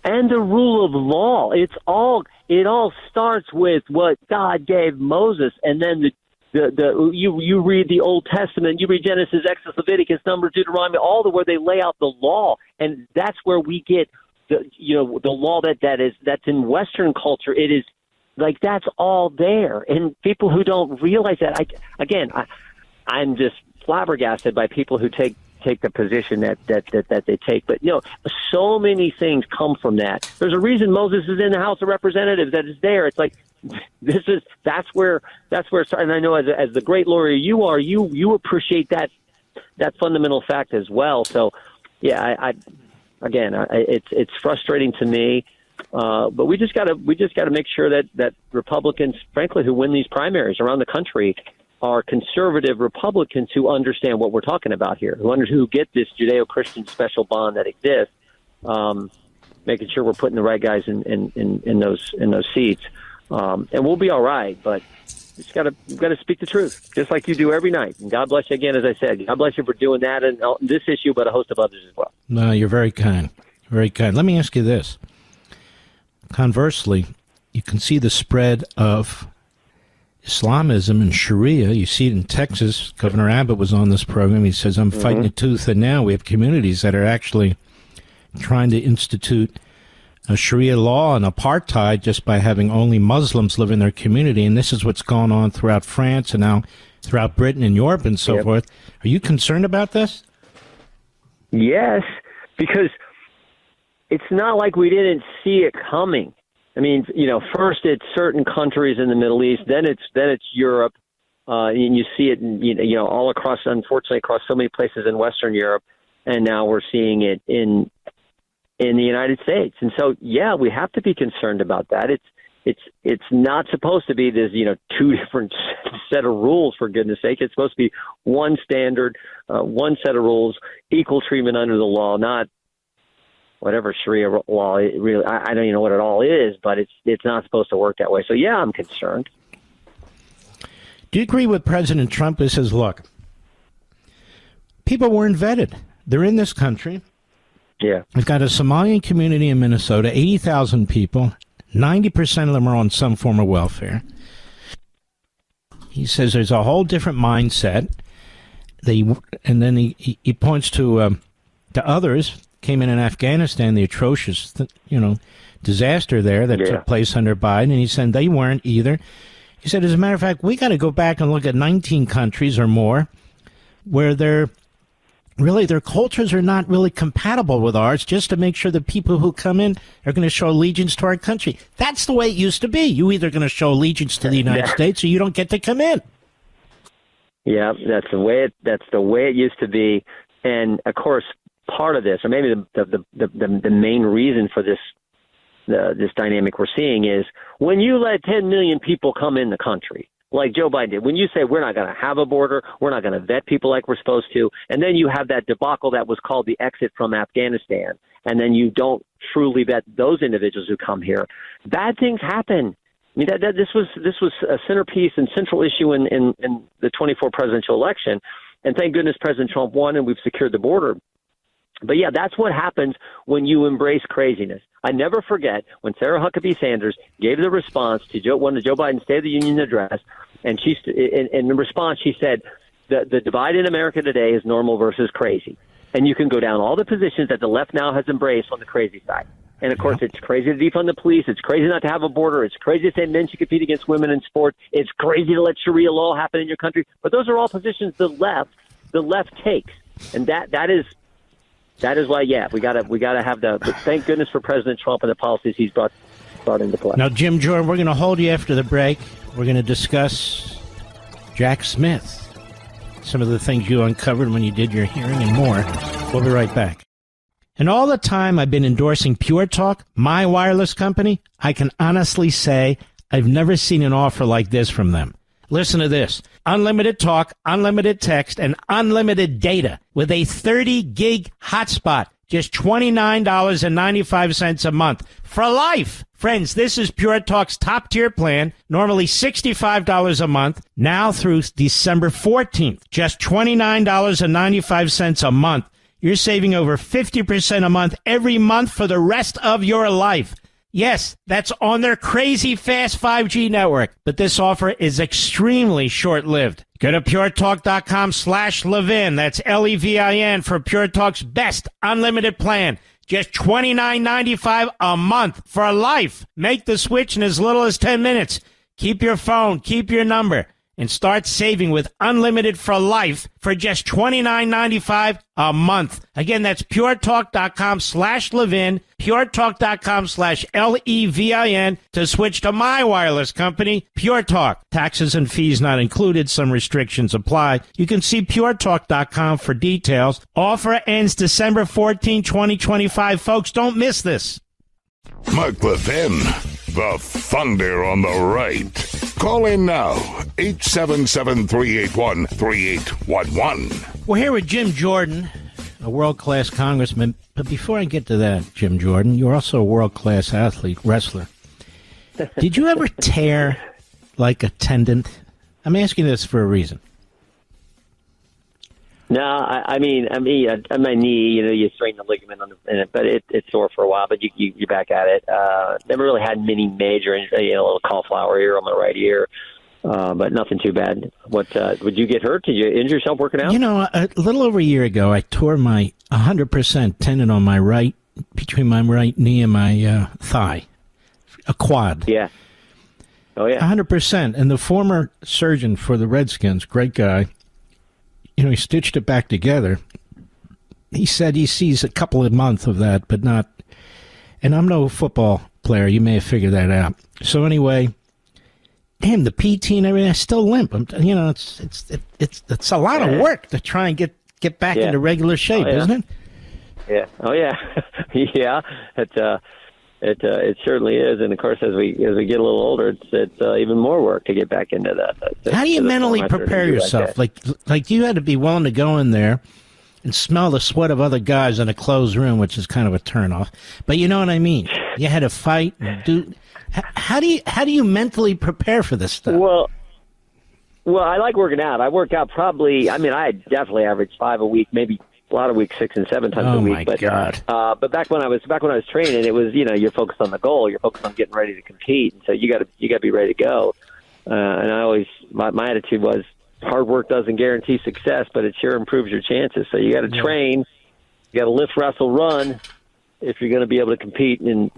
And the rule of law. It all starts with what God gave Moses, and then you read the Old Testament, you read Genesis, Exodus, Leviticus, Numbers, Deuteronomy, all where they lay out the law, and that's where we get the law that's in Western culture. It is. Like, that's all there. And people who don't realize that, I'm just flabbergasted by people who take the position that they take. But, so many things come from that. There's a reason Moses is in the House of Representatives, that is there. It's like, that's where it starts. And I know as the great lawyer you are, you appreciate that fundamental fact as well. So, yeah, it's frustrating to me. But we just got to make sure that Republicans, frankly, who win these primaries around the country, are conservative Republicans who understand what we're talking about here, who get this Judeo-Christian special bond that exists, making sure we're putting the right guys in those seats, and we'll be all right. But you've got to speak the truth, just like you do every night. And God bless you again, as I said. God bless you for doing that and this issue, but a host of others as well. No, you're very kind, very kind. Let me ask you this. Conversely, you can see the spread of Islamism and Sharia. You see it in Texas. Governor Abbott was on this program. He says, I'm fighting it tooth and nail. We have communities that are actually trying to institute a Sharia law and apartheid just by having only Muslims live in their community. And this is what's going on throughout France and now throughout Britain and Europe and so forth. Are you concerned about this? Yes, because it's not like we didn't see it coming. I mean, first it's certain countries in the Middle East, then it's Europe, and you see it, all across, unfortunately, across so many places in Western Europe, and now we're seeing it in the United States. And so, yeah, we have to be concerned about that. It's not supposed to be this, two different set of rules, for goodness sake. It's supposed to be one standard, one set of rules, equal treatment under the law, not whatever Sharia law really, I don't even know what it all is, but it's not supposed to work that way. So, yeah, I'm concerned. Do you agree with President Trump who says, look, people weren't vetted. They're in this country. Yeah. We've got a Somalian community in Minnesota, 80,000 people. 90% of them are on some form of welfare. He says there's a whole different mindset. And then he points to others came in Afghanistan, the atrocious, disaster there that took place under Biden, and he said they weren't either. He said, as a matter of fact, we got to go back and look at 19 countries or more where their cultures are not really compatible with ours, just to make sure the people who come in are going to show allegiance to our country. That's the way it used to be. You either going to show allegiance to the United States or you don't get to come in. Yeah, that's the way it used to be. And of course, part of this, or maybe the main reason for this dynamic we're seeing is when you let 10 million people come in the country, like Joe Biden did, when you say we're not going to have a border, we're not going to vet people like we're supposed to, and then you have that debacle that was called the exit from Afghanistan, and then you don't truly vet those individuals who come here, bad things happen. I mean, this was a centerpiece and central issue in the 24 presidential election, and thank goodness President Trump won and we've secured the border. But, yeah, that's what happens when you embrace craziness. I never forget when Sarah Huckabee Sanders gave the response to Joe Biden's State of the Union address, and in response she said, the divide in America today is normal versus crazy. And you can go down all the positions that the left now has embraced on the crazy side. And, of course, it's crazy to defund the police. It's crazy not to have a border. It's crazy to say men should compete against women in sports. It's crazy to let Sharia law happen in your country. But those are all positions the left takes. And that is why, we gotta have thank goodness for President Trump and the policies he's brought into play. Now, Jim Jordan, we're going to hold you after the break. We're going to discuss Jack Smith, some of the things you uncovered when you did your hearing and more. We'll be right back. And all the time I've been endorsing Pure Talk, my wireless company, I can honestly say I've never seen an offer like this from them. Listen to this. Unlimited talk, unlimited text, and unlimited data with a 30-gig hotspot. Just $29.95 a month for life. Friends, this is Pure Talk's top-tier plan, normally $65 a month, now through December 14th. Just $29.95 a month. You're saving over 50% a month every month for the rest of your life. Yes, that's on their crazy fast 5G network, but this offer is extremely short-lived. Go to puretalk.com/Levin. That's Levin for Pure Talk's best unlimited plan. Just $29.95 a month for life. Make the switch in as little as 10 minutes. Keep your phone, keep your number, and start saving with unlimited for life for just $29.95 a month. Again, that's puretalk.com/Levin, puretalk.com/Levin to switch to my wireless company, Pure Talk. Taxes and fees not included. Some restrictions apply. You can see puretalk.com for details. Offer ends December 14, 2025. Folks, don't miss this. Mark Levin, the thunder on the right. Call in now, 877-381-3811. We're here with Jim Jordan, a world-class congressman. But before I get to that, Jim Jordan, you're also a world-class athlete, wrestler. Did you ever tear like a tendon? I'm asking this for a reason. No, I mean, on my knee, you strain the ligament in it, but it's sore for a while. But you're back at it. Never really had many major injuries. A little cauliflower ear on my right ear, but nothing too bad. What would you get hurt? Did you injure yourself working out? A little over a year ago, I tore my 100% tendon on my right, between my right knee and my thigh, a quad. Yeah. Oh yeah. 100%. And the former surgeon for the Redskins, great guy. He stitched it back together. He said he sees a couple of months of that, but not. And I'm no football player. You may have figured that out. So anyway, damn, the PT and everything, I still limp. It's a lot of work to try and get back into regular shape, isn't it? Yeah. Oh yeah. Yeah. It certainly is, and of course, as we get a little older, it's even more work to get back into that. How do you mentally prepare yourself? Like you had to be willing to go in there and smell the sweat of other guys in a closed room, which is kind of a turnoff. But you know what I mean. You had to fight and do. How do you mentally prepare for this stuff? Well, I like working out. I work out probably. I mean, I definitely average 5 a week, maybe. A lot of weeks, 6 and 7 times a week. My God. But back when I was training, it was you're focused on the goal, you're focused on getting ready to compete, and so you got to be ready to go. And I always my attitude was hard work doesn't guarantee success, but it sure improves your chances. So you got to train, you got to lift, wrestle, run if you're going to be able to compete in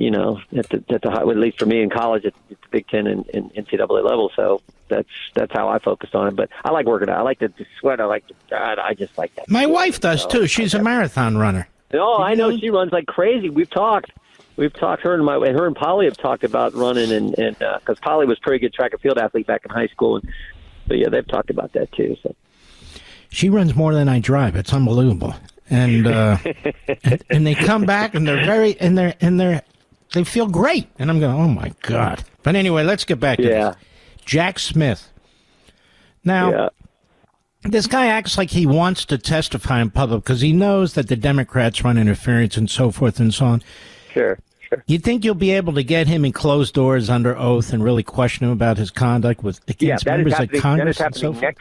at the high, at least for me in college at the Big Ten and NCAA level. So that's how I focused on it. But I like working out. I like the sweat. I just like that. My wife does too. She's a marathon runner. Oh, I know she runs like crazy. We've talked. Her and Polly have talked about running, and because Polly was a pretty good track and field athlete back in high school, but yeah, they've talked about that too. So she runs more than I drive. It's unbelievable. And and they come back and they feel great, and I'm going, oh my God. But anyway, let's get back to this. Jack Smith. Now, this guy acts like he wants to testify in public because he knows that the Democrats run interference and so forth and so on. Sure. You think you'll be able to get him in closed doors under oath and really question him about his conduct against members of Congress and so forth?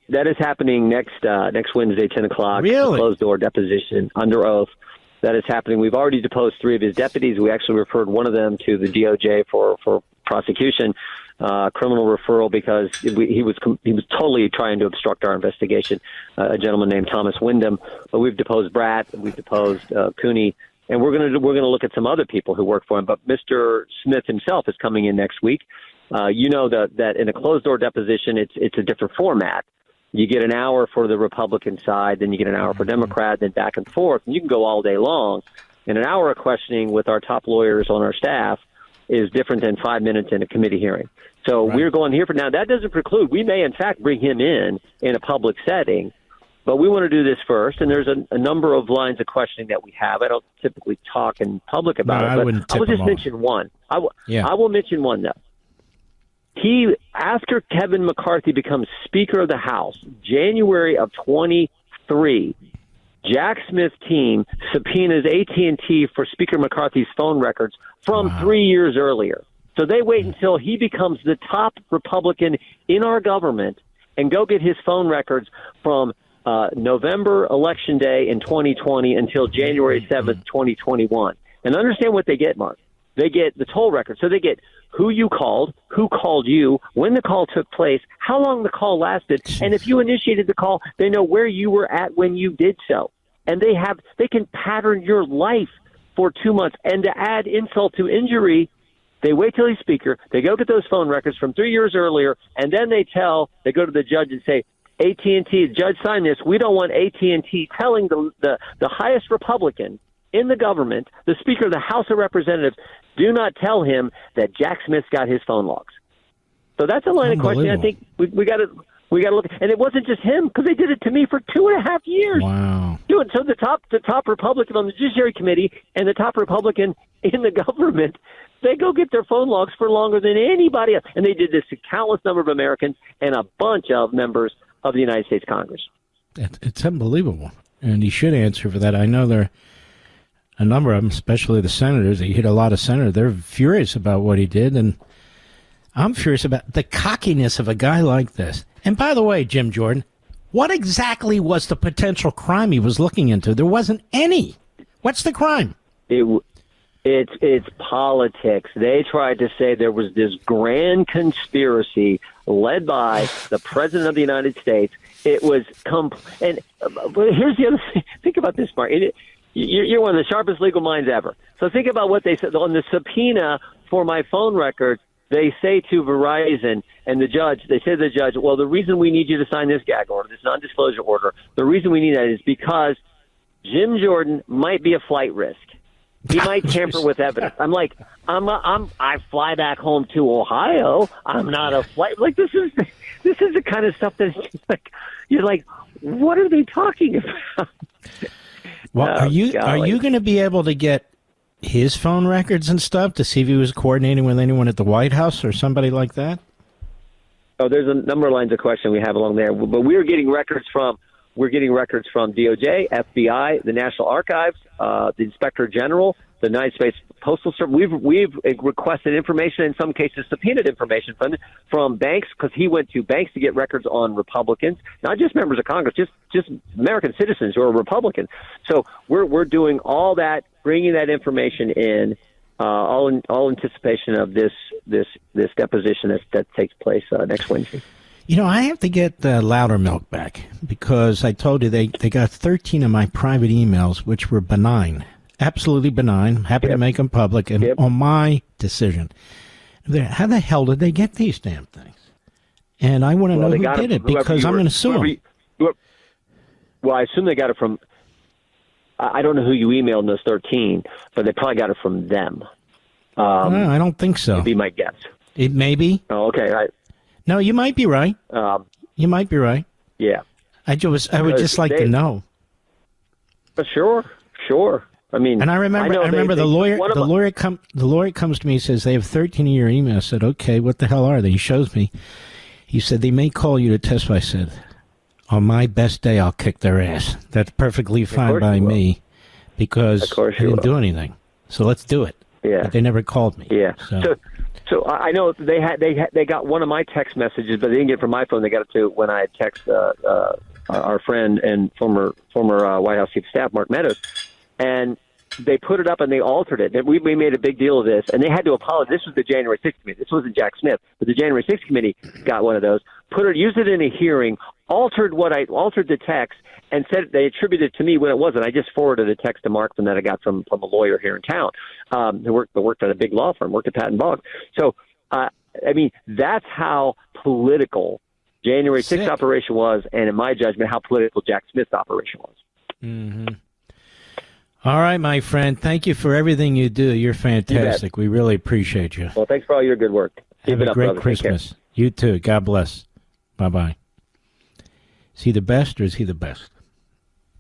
That is happening next Wednesday, 10 o'clock. Really? Closed door deposition under oath. That is happening. We've already deposed 3 of his deputies. We actually referred one of them to the DOJ for prosecution, criminal referral, because he was totally trying to obstruct our investigation. A gentleman named Thomas Wyndham. But we've deposed Bratt. We've deposed Cooney. And we're going to look at some other people who work for him. But Mr. Smith himself is coming in next week. That in a closed-door deposition, it's a different format. You get an hour for the Republican side, then you get an hour for Democrat, then back and forth, and you can go all day long. And an hour of questioning with our top lawyers on our staff is different than 5 minutes in a committee hearing. So we're going here for now. That doesn't preclude. We may, in fact, bring him in a public setting, but we want to do this first. And there's a number of lines of questioning that we have. I don't typically talk in public about it, but I will just mention one. I will mention one, though. After Kevin McCarthy becomes Speaker of the House, January of 23, Jack Smith's team subpoenas AT&T for Speaker McCarthy's phone records from 3 years earlier. So they wait until he becomes the top Republican in our government and go get his phone records from November election day in 2020 until January 7th, 2021. And understand what they get, Mark. They get the toll record. So they get who you called, who called you, when the call took place, how long the call lasted, and if you initiated the call, they know where you were at when you did so. And they can pattern your life for 2 months. And to add insult to injury, They wait till he's speaker. They go get those phone records from 3 years earlier, and then they go to the judge and say, AT&T, judge, sign this. We don't want AT&T telling the highest Republican in the government, the Speaker of the House of Representatives, do not tell him that Jack Smith got his phone logs. So that's a line of question. I think we got to look. And it wasn't just him, because they did it to me for 2.5 years. Wow. So the top Republican on the Judiciary Committee and the top Republican in the government, they go get their phone logs for longer than anybody else. And they did this to countless number of Americans and a bunch of members of the United States Congress. It's unbelievable. And he should answer for that. I know there are a number of them, especially the senators. He hit a lot of senators. They're furious about what he did. And I'm furious about the cockiness of a guy like this. And by the way, Jim Jordan, what exactly was the potential crime he was looking into? There wasn't any. What's the crime? It's politics. They tried to say there was this grand conspiracy led by the President of the United States. It was but here's the other thing. Think about this, Mark. You're one of the sharpest legal minds ever. So think about what they said on the subpoena for my phone records. They say to Verizon and they say to the judge, well, the reason we need you to sign this gag order, this non-disclosure order, the reason we need that is because Jim Jordan might be a flight risk. He might tamper with evidence. I'm like, I fly back home to Ohio. I'm not a flight. Like, this is the kind of stuff that's just like, you're like, what are they talking about? Well, are you going to be able to get his phone records and stuff to see if he was coordinating with anyone at the White House or somebody like that? Oh, there's a number of lines of questioning we have along there, but we're getting records from DOJ, FBI, the National Archives, the Inspector General, the United States Postal Service. We've requested information, in some cases subpoenaed information from banks, because he went to banks to get records on Republicans, not just members of Congress, just American citizens who are Republicans. So we're doing all that, bringing that information in, all in anticipation of this deposition that takes place next Wednesday. You know, I have to get Loudermilk back, because I told you they got 13 of my private emails, which were benign, absolutely benign. I'm happy to make them public, and on my decision. How the hell did they get these damn things? And I want to know who did it, because I'm going to sue them. Well, I assume they got it from, I don't know who you emailed in those 13, but they probably got it from them. No, I don't think so. Would be my guess. It may be. Oh, okay, right. No, you might be right. You might be right. Yeah. I would just like to know. Sure. I mean, and I remember the lawyer comes to me and says they have 13 of your emails. I said, okay, what the hell are they? He shows me. He said they may call you to testify. I said, on my best day, I'll kick their ass. That's perfectly fine by me, because I didn't do anything. So let's do it. Yeah. But they never called me. Yeah. So I know they got one of my text messages, but they didn't get it from my phone. They got it to when I text our friend and former White House Chief of Staff Mark Meadows, and they put it up and they altered it. We made a big deal of this, and they had to apologize. This was the January 6th committee. This wasn't Jack Smith, but the January 6th committee got one of those. Used it in a hearing, altered the text, and said they attributed it to me when it wasn't. I just forwarded a text to Mark that I got from a lawyer here in town who worked at a big law firm, worked at Patton Boggs. So, I mean, that's how political January 6th operation was, and in my judgment, how political Jack Smith's operation was. Mm-hmm. All right, my friend. Thank you for everything you do. You're fantastic. We really appreciate you. Well, thanks for all your good work. Have a great Christmas. You too. God bless. Bye-bye. Is he the best, or is he the best?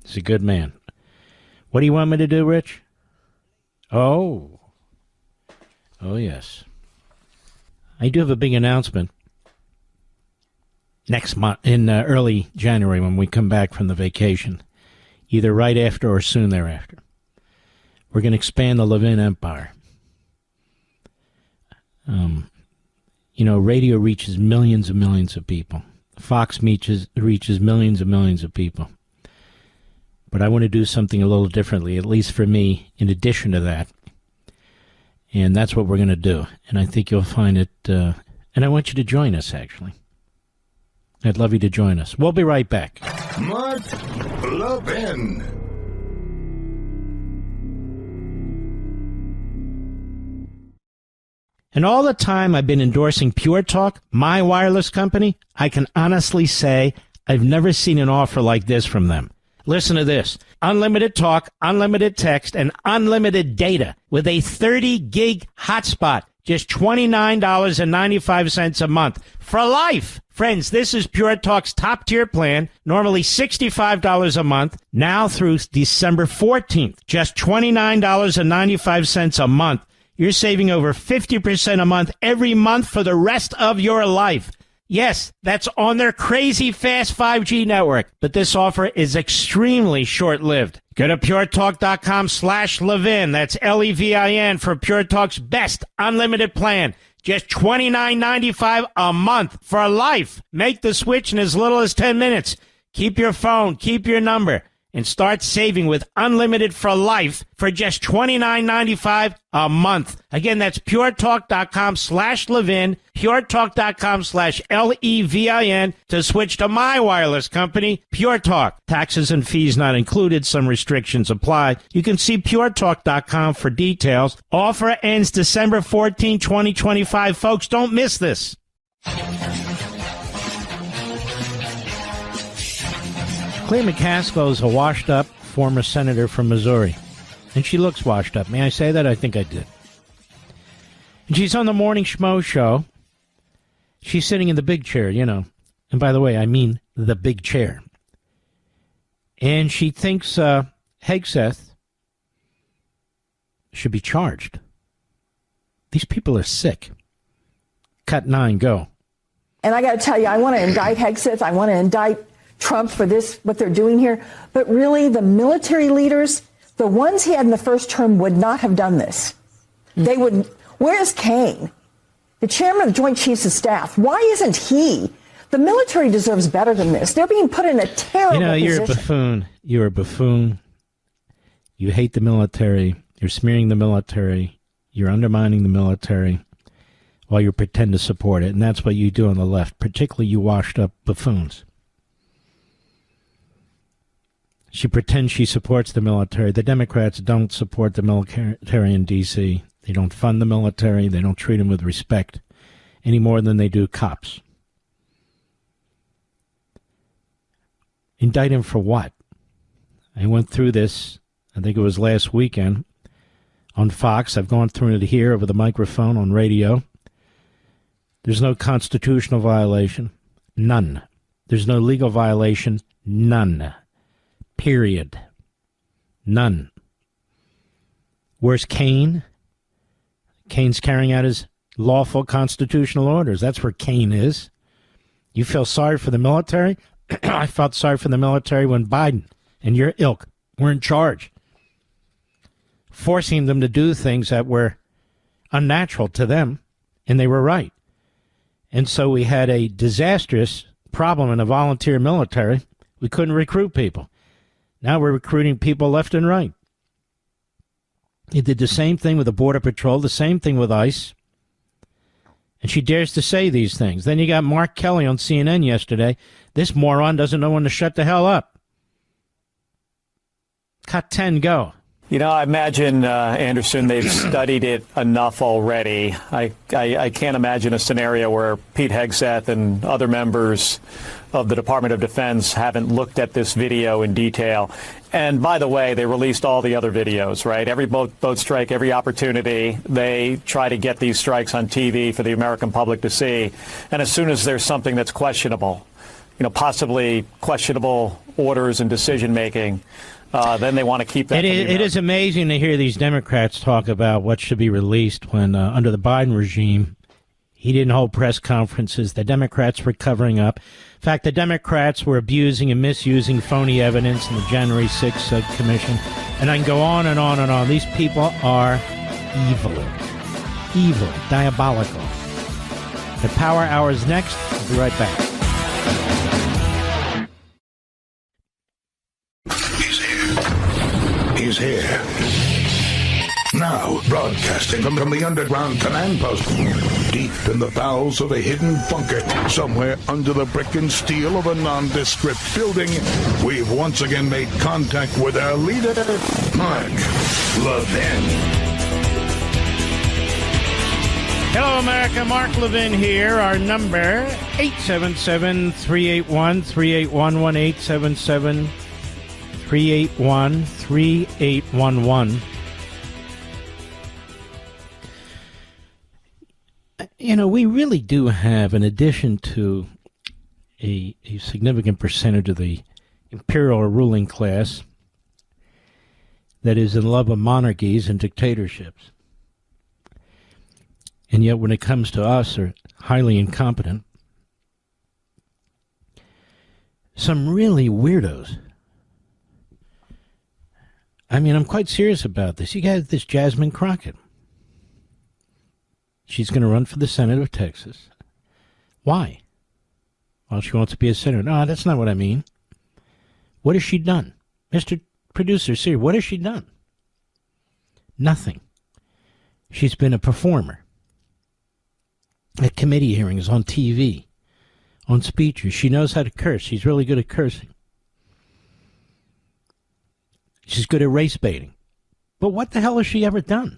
He's a good man. What do you want me to do, Rich? Oh, yes. I do have a big announcement next month, in early January, when we come back from the vacation, either right after or soon thereafter. We're going to expand the Levin empire. Radio reaches millions and millions of people. Fox reaches millions and millions of people. But I want to do something a little differently, at least for me, in addition to that. And that's what we're going to do. And I think you'll find it, and I want you to join us, actually. I'd love you to join us. We'll be right back. Mark Levin. And all the time I've been endorsing Pure Talk, my wireless company, I can honestly say I've never seen an offer like this from them. Listen to this. Unlimited talk, unlimited text, and unlimited data with a 30-gig hotspot. Just $29.95 a month for life. Friends, this is Pure Talk's top-tier plan, normally $65 a month, now through December 14th. Just $29.95 a month. You're saving over 50% a month every month for the rest of your life. Yes, that's on their crazy fast 5G network, but this offer is extremely short-lived. Go to puretalk.com/Levin. That's Levin for Pure Talk's best unlimited plan. Just $29.95 a month for life. Make the switch in as little as 10 minutes. Keep your phone, keep your number, and start saving with unlimited for life for just $29.95 a month. Again, that's puretalk.com/Levin, puretalk.com/Levin to switch to my wireless company, Pure Talk. Taxes and fees not included. Some restrictions apply. You can see puretalk.com for details. Offer ends December 14, 2025. Folks, don't miss this. Claire McCaskill is a washed-up former senator from Missouri. And she looks washed up. May I say that? I think I did. And she's on the Morning Schmo show. She's sitting in the big chair, you know. And by the way, I mean the big chair. And she thinks Hegseth should be charged. These people are sick. Cut 9, go. And I got to tell you, I want to indict Hegseth. I want to indict Trump for this, what they're doing here. But really, the military leaders, the ones he had in the first term, would not have done this. They would. Where's Kane, the chairman of the Joint Chiefs of Staff? Why isn't he? The military deserves better than this. They're being put in a terrible position. You're a buffoon. You're a buffoon. You hate the military. You're smearing the military. You're undermining the military while you pretend to support it. And that's what you do on the left, particularly you washed up buffoons. She pretends she supports the military. The Democrats don't support the military in D.C. They don't fund the military. They don't treat them with respect any more than they do cops. Indict him for what? I went through this, I think it was last weekend, on Fox. I've gone through it here over the microphone on radio. There's no constitutional violation. None. There's no legal violation. None. Period. None. Where's Kane? Kane's carrying out his lawful constitutional orders. That's where Kane is. You feel sorry for the military? I felt sorry for the military when Biden and your ilk were in charge, forcing them to do things that were unnatural to them, and they were right. And so we had a disastrous problem in the volunteer military. We couldn't recruit people. Now we're recruiting people left and right. He did the same thing with the Border Patrol, the same thing with ICE. And she dares to say these things. Then you got Mark Kelly on CNN yesterday. This moron doesn't know when to shut the hell up. Cut 10, go. You know, I imagine, Anderson, they've studied it enough already. I can't imagine a scenario where Pete Hegseth and other members of the Department of Defense haven't looked at this video in detail. And by the way, they released all the other videos, right? Every boat strike, every opportunity, they try to get these strikes on TV for the American public to see. And as soon as there's something that's questionable, you know, possibly questionable orders and decision making, then they want to keep that. It is amazing to hear these Democrats talk about what should be released when, under the Biden regime, he didn't hold press conferences. The Democrats were covering up. In fact, the Democrats were abusing and misusing phony evidence in the January 6th Commission. And I can go on and on and on. These people are evil. Evil. Diabolical. The Power Hour is next. We'll be right back. He's here. Now, broadcasting from the underground command post, deep in the bowels of a hidden bunker, somewhere under the brick and steel of a nondescript building, we've once again made contact with our leader, Mark Levin. Hello, America. Mark Levin here. Our number, 877-381-3811, 877-381-3811. You know, we really do have, in addition to a significant percentage of the imperial or ruling class that is in love of monarchies and dictatorships, and yet when it comes to us are highly incompetent, some really weirdos. I mean, I'm quite serious about this. You got this Jasmine Crockett. She's going to run for the Senate of Texas. Why? Well, she wants to be a senator. No, that's not what I mean. What has she done? Mr. Producer, sir, what has she done? Nothing. She's been a performer at committee hearings, on TV, on speeches. She knows how to curse. She's really good at cursing. She's good at race baiting. But what the hell has she ever done?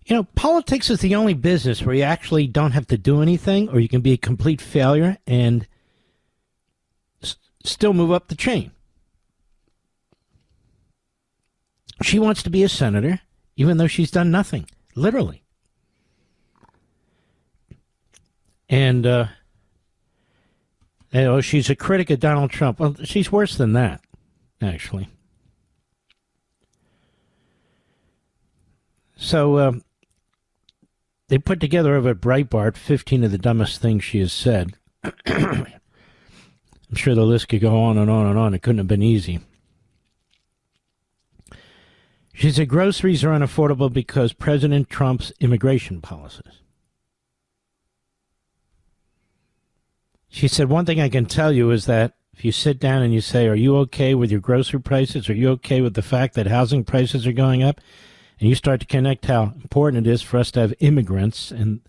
You know, politics is the only business where you actually don't have to do anything, or you can be a complete failure and still move up the chain. She wants to be a senator, even though she's done nothing, literally. And, she's a critic of Donald Trump. Well, she's worse than that, actually. So, they put together over at Breitbart 15 of the dumbest things she has said. I'm sure the list could go on and on and on. It couldn't have been easy. She said groceries are unaffordable because President Trump's immigration policies. She said, one thing I can tell you is that if you sit down and you say, are you okay with your grocery prices? Are you okay with the fact that housing prices are going up? And you start to connect how important it is for us to have immigrants and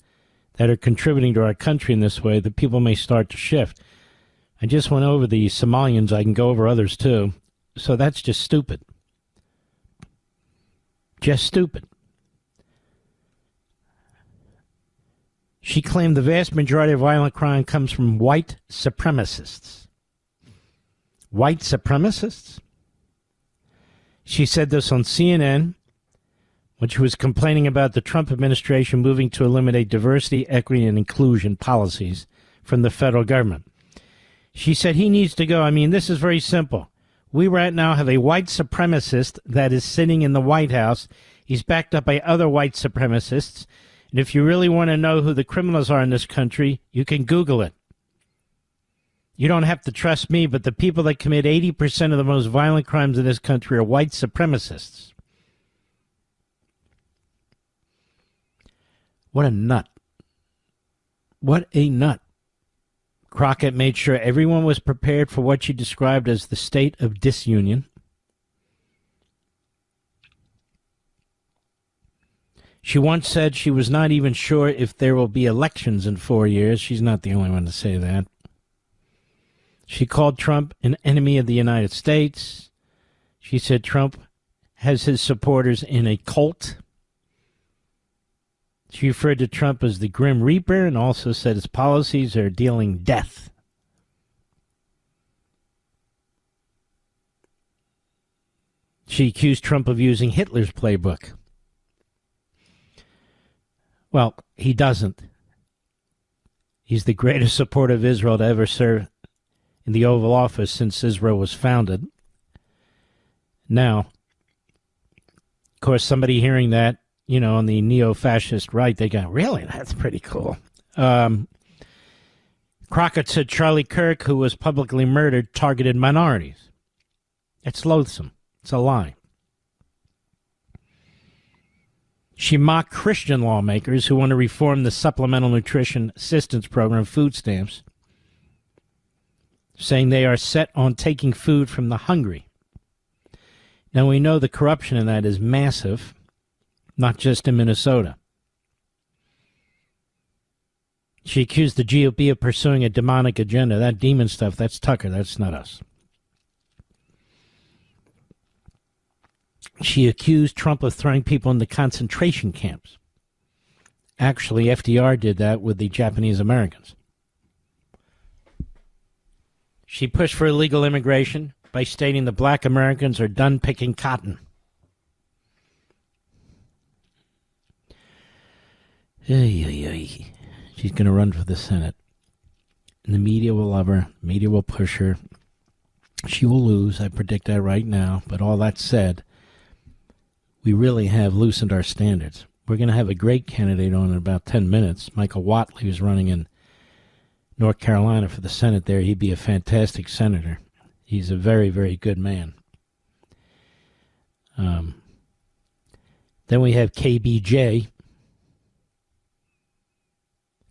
that are contributing to our country in this way, that people may start to shift. I just went over the Somalians. I can go over others too. So that's just stupid. Just stupid. She claimed the vast majority of violent crime comes from white supremacists. White supremacists? She said this on CNN, when she was complaining about the Trump administration moving to eliminate diversity, equity, and inclusion policies from the federal government. She said he needs to go. I mean, this is very simple. We right now have a white supremacist that is sitting in the White House. He's backed up by other white supremacists. And if you really want to know who the criminals are in this country, you can Google it. You don't have to trust me, but the people that commit 80% of the most violent crimes in this country are white supremacists. What a nut. What a nut. Crockett made sure everyone was prepared for what she described as the state of disunion. She once said she was not even sure if there will be elections in 4 years. She's not the only one to say that. She called Trump an enemy of the United States. She said Trump has his supporters in a cult. She referred to Trump as the Grim Reaper and also said his policies are dealing death. She accused Trump of using Hitler's playbook. Well, he doesn't. He's the greatest supporter of Israel to ever serve in the Oval Office since Israel was founded. Now, of course, somebody hearing that, you know, on the neo-fascist right, they go, really? That's pretty cool. Crockett said Charlie Kirk, who was publicly murdered, targeted minorities. It's loathsome. It's a lie. She mocked Christian lawmakers who want to reform the Supplemental Nutrition Assistance Program, food stamps, saying they are set on taking food from the hungry. Now, we know the corruption in that is massive, not just in Minnesota. She accused the GOP of pursuing a demonic agenda. That demon stuff, that's Tucker. That's not us. She accused Trump of throwing people into concentration camps. Actually, FDR did that with the Japanese Americans. She pushed for illegal immigration by stating the black Americans are done picking cotton. She's going to run for the Senate. And the media will love her. The media will push her. She will lose. I predict that right now. But all that said, we really have loosened our standards. We're going to have a great candidate on in about 10 minutes. Michael Whatley, who's running in North Carolina for the Senate there. He'd be a fantastic senator. He's a very, very good man. Then we have KBJ,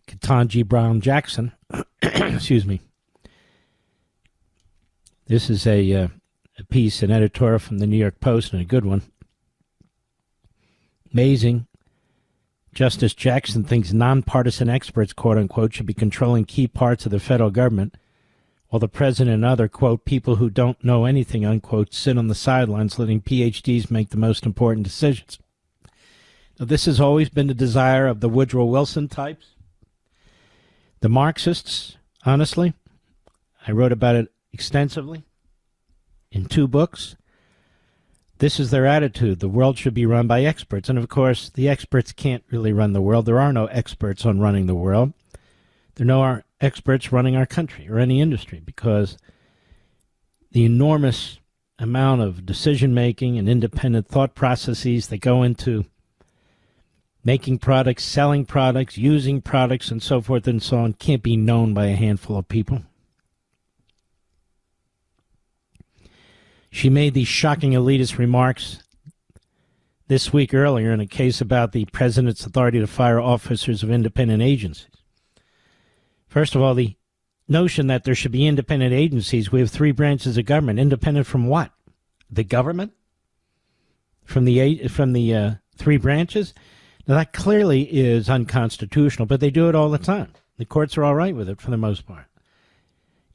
Ketanji Brown Jackson. Excuse me. This is a piece, an editorial from the New York Post, and a good one. Amazing. Justice Jackson thinks nonpartisan experts, quote-unquote, should be controlling key parts of the federal government, while the president and other, quote, people who don't know anything, unquote, sit on the sidelines letting PhDs make the most important decisions. Now, this has always been the desire of the Woodrow Wilson types. The Marxists, honestly, I wrote about it extensively in 2 books. This is their attitude. The world should be run by experts. And, of course, the experts can't really run the world. There are no experts on running the world. There are no experts running our country or any industry because the enormous amount of decision-making and independent thought processes that go into making products, selling products, using products, and so forth and so on can't be known by a handful of people. She made these shocking elitist remarks this week earlier in a case about the president's authority to fire officers of independent agencies. First of all, the notion that there should be independent agencies. We have 3 branches of government. Independent from what? The government? From the 3 branches? Now, that clearly is unconstitutional, but they do it all the time. The courts are all right with it for the most part.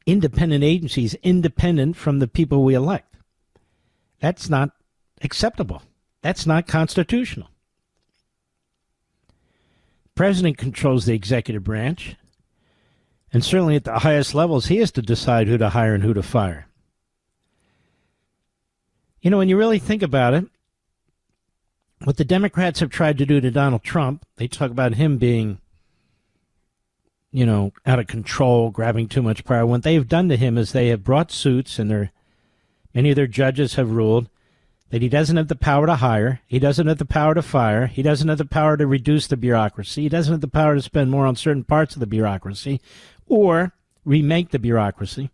Independent agencies, independent from the people we elect. That's not acceptable. That's not constitutional. The president controls the executive branch, and certainly at the highest levels, he has to decide who to hire and who to fire. You know, when you really think about it, what the Democrats have tried to do to Donald Trump, they talk about him being, out of control, grabbing too much power. What they've done to him is they have brought suits, and many of their judges have ruled that he doesn't have the power to hire, he doesn't have the power to fire, he doesn't have the power to reduce the bureaucracy, he doesn't have the power to spend more on certain parts of the bureaucracy or remake the bureaucracy.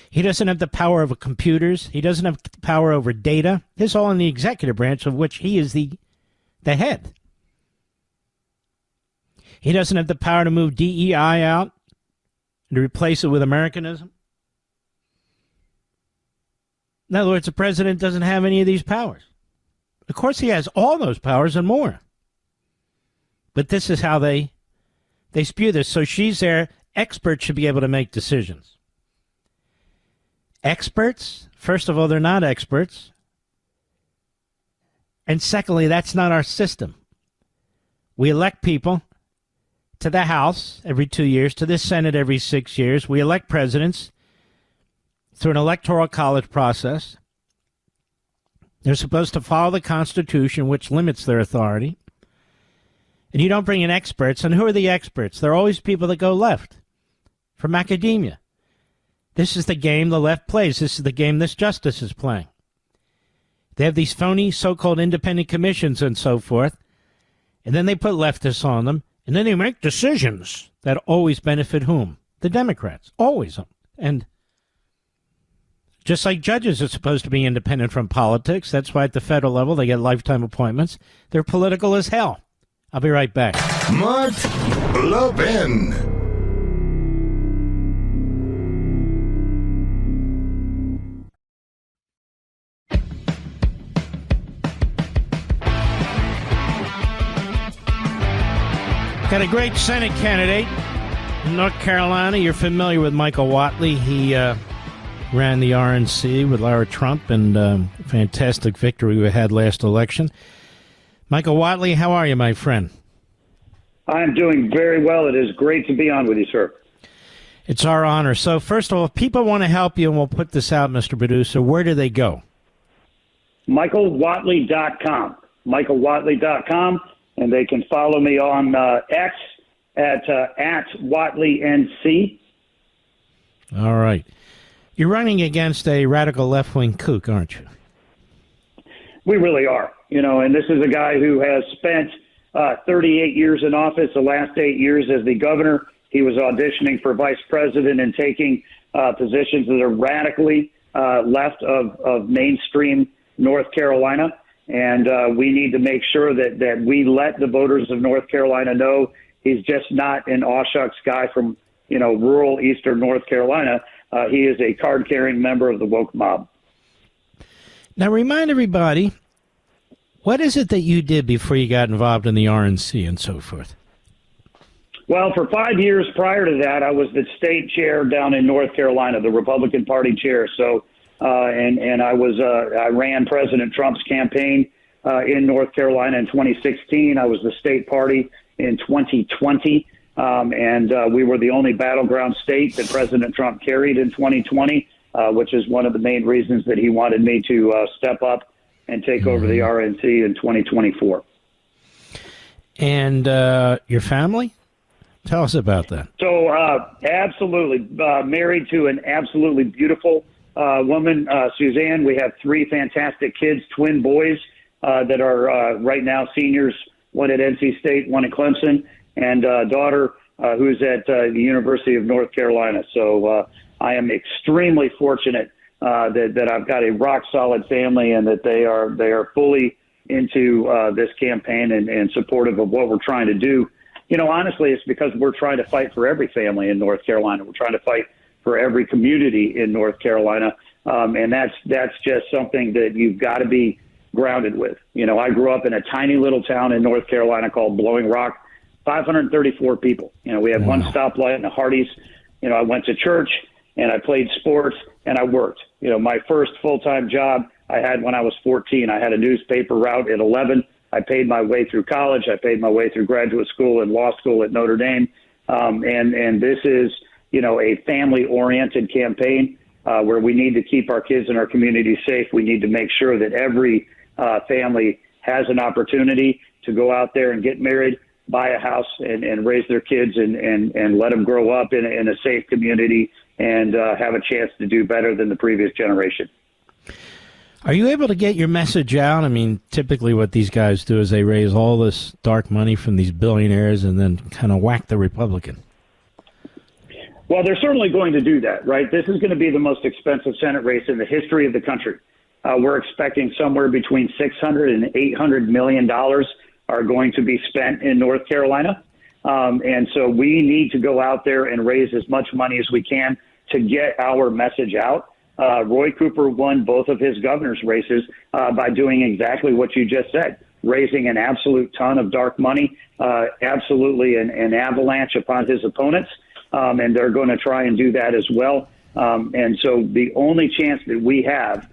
He doesn't have the power over computers. He doesn't have power over data. This is all in the executive branch, of which he is the head. He doesn't have the power to move DEI out and to replace it with Americanism. In other words, the president doesn't have any of these powers. Of course, he has all those powers and more. But this is how they spew this. So she's there. Experts should be able to make decisions. Experts? First of all, they're not experts. And secondly, that's not our system. We elect people to the House every 2 years, to the Senate every 6 years. We elect presidents through an electoral college process. They're supposed to follow the Constitution, which limits their authority. And you don't bring in experts. And who are the experts? They're always people that go left from academia. This is the game the left plays. This is the game this justice is playing. They have these phony so-called independent commissions and so forth, and then they put leftists on them, and then they make decisions that always benefit whom? The Democrats. Always. And just like judges are supposed to be independent from politics, that's why at the federal level they get lifetime appointments. They're political as hell. I'll be right back. Mark Levin. Got a great Senate candidate in North Carolina. You're familiar with Michael Whatley. He ran the RNC with Lara Trump, and fantastic victory we had last election. Michael Whatley, how are you, my friend? I'm doing very well. It is great to be on with you, sir. It's our honor. So, first of all, if people want to help you, and we'll put this out, Mr. Producer, where do they go? MichaelWhatley.com. MichaelWhatley.com. And they can follow me on X at WhatleyNC. All right. You're running against a radical left-wing kook, aren't you? We really are. And this is a guy who has spent 38 years in office, the last 8 years as the governor. He was auditioning for vice president and taking positions that are radically left of mainstream North Carolina. And we need to make sure that we let the voters of North Carolina know he's just not an aw shucks guy from, rural eastern North Carolina. He is a card-carrying member of the woke mob. Now, remind everybody, what is it that you did before you got involved in the RNC and so forth? Well, for 5 years prior to that, I was the state chair down in North Carolina, the Republican Party chair. So, and I ran President Trump's campaign in North Carolina in 2016. I was the state party in 2020, and we were the only battleground state that President Trump carried in 2020, which is one of the main reasons that he wanted me to step up and take over the RNC in 2024. And your family? Tell us about that. So, absolutely. Married to an absolutely beautiful woman, Suzanne. We have 3 fantastic kids, twin boys that are right now seniors, one at NC State, one at Clemson, and a daughter who's at the University of North Carolina. So I am extremely fortunate that I've got a rock-solid family and that they are fully into this campaign and supportive of what we're trying to do. Honestly, it's because we're trying to fight for every family in North Carolina. We're trying to fight for every community in North Carolina. And that's just something that you've got to be grounded with. I grew up in a tiny little town in North Carolina called Blowing Rock, 534 people. We had one stoplight and a Hardee's. I went to church and I played sports and I worked. My first full-time job I had when I was 14. I had a newspaper route at 11. I paid my way through college. I paid my way through graduate school and law school at Notre Dame. And this is, a family-oriented campaign where we need to keep our kids and our community safe. We need to make sure that every family has an opportunity to go out there and get married, buy a house, and raise their kids and let them grow up in a safe community and have a chance to do better than the previous generation. Are you able to get your message out? I mean, typically what these guys do is they raise all this dark money from these billionaires and then kind of whack the Republican. Well, they're certainly going to do that, right? This is going to be the most expensive Senate race in the history of the country. We're expecting somewhere between $600 and $800 million are going to be spent in North Carolina. And so we need to go out there and raise as much money as we can to get our message out. Roy Cooper won both of his governor's races by doing exactly what you just said, raising an absolute ton of dark money, absolutely an avalanche upon his opponents, and they're going to try and do that as well. And so the only chance that we have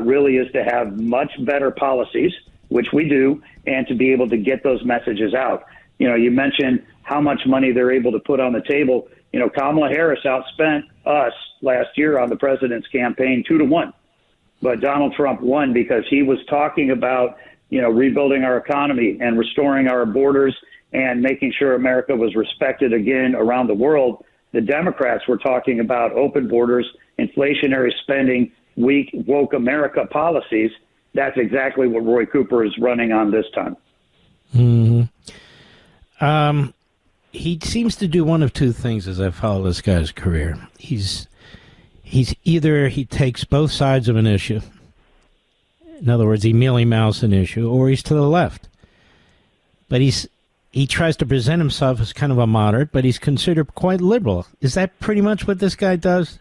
really is to have much better policies, which we do, and to be able to get those messages out. You mentioned how much money they're able to put on the table. Kamala Harris outspent us last year on the president's campaign 2-1. But Donald Trump won because he was talking about, rebuilding our economy and restoring our borders and making sure America was respected again around the world. The Democrats were talking about open borders, inflationary spending, weak, woke America policies. That's exactly what Roy Cooper is running on this time. Mm-hmm. He seems to do one of two things as I follow this guy's career. He's either he takes both sides of an issue. In other words, he mealy-mouths an issue, or he's to the left. But he tries to present himself as kind of a moderate, but he's considered quite liberal. Is that pretty much what this guy does?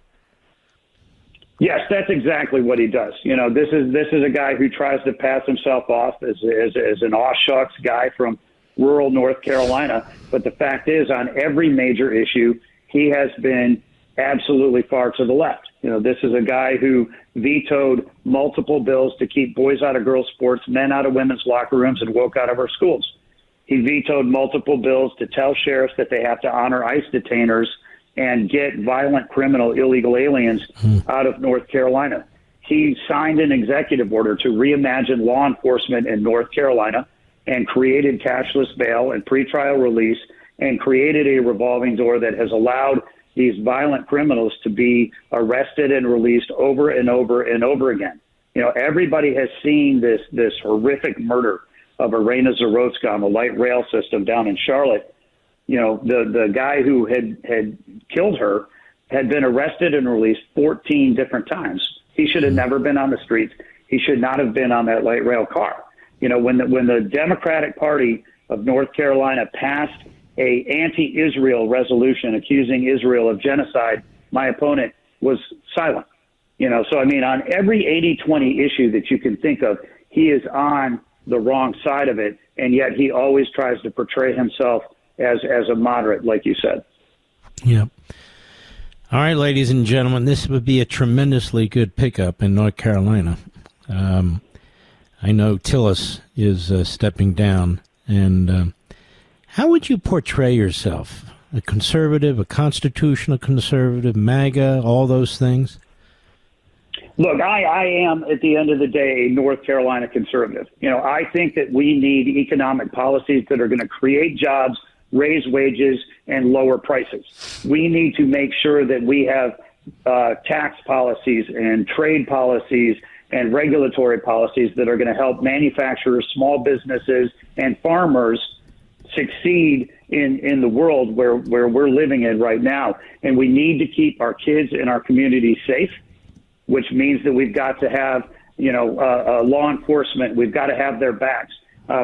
Yes, that's exactly what he does. This is a guy who tries to pass himself off as an aw shucks guy from rural North Carolina. But the fact is, on every major issue, he has been absolutely far to the left. This is a guy who vetoed multiple bills to keep boys out of girls' sports, men out of women's locker rooms, and woke out of our schools. He vetoed multiple bills to tell sheriffs that they have to honor ICE detainers and get violent criminal illegal aliens out of North Carolina. He signed an executive order to reimagine law enforcement in North Carolina and created cashless bail and pretrial release and created a revolving door that has allowed these violent criminals to be arrested and released over and over and over again. You know, everybody has seen this horrific murder of Irena Zarotska on the light rail system down in Charlotte. You know, the guy who had killed her had been arrested and released 14 different times. He should have never been on the streets. He should not have been on that light rail car. You know, when the Democratic Party of North Carolina passed a anti-Israel resolution accusing Israel of genocide, my opponent was silent. You know, so I mean, on every 80-20 issue that you can think of, he is on the wrong side of it, and yet he always tries to portray himself as a moderate, like you said. Yeah. All right, ladies and gentlemen, this would be a tremendously good pickup in North Carolina. I know Tillis is stepping down, and how would you portray yourself? A conservative, a constitutional conservative, MAGA, all those things? Look, I am, at the end of the day, a North Carolina conservative. You know, I think that we need economic policies that are going to create jobs, raise wages, and lower prices. We need to make sure that we have tax policies and trade policies and regulatory policies that are going to help manufacturers, small businesses, and farmers succeed in the world where we're living in right now. And we need to keep our kids and our communities safe, which means that we've got to have, law enforcement. We've got to have their backs.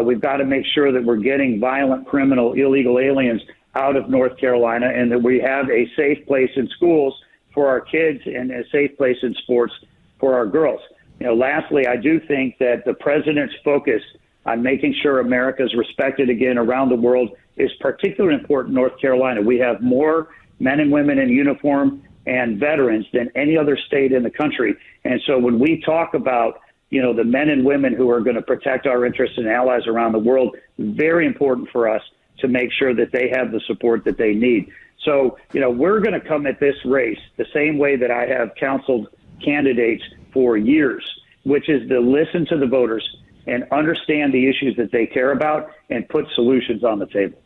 We've got to make sure that we're getting violent, criminal, illegal aliens out of North Carolina, and that we have a safe place in schools for our kids and a safe place in sports for our girls. You know, lastly, I do think that the president's focus on making sure America is respected again around the world is particularly important in North Carolina. We have more men and women in uniform and veterans than any other state in the country. And so when we talk about, the men and women who are going to protect our interests and allies around the world, very important for us to make sure that they have the support that they need. So, we're going to come at this race the same way that I have counseled candidates for years, which is to listen to the voters and understand the issues that they care about and put solutions on the table.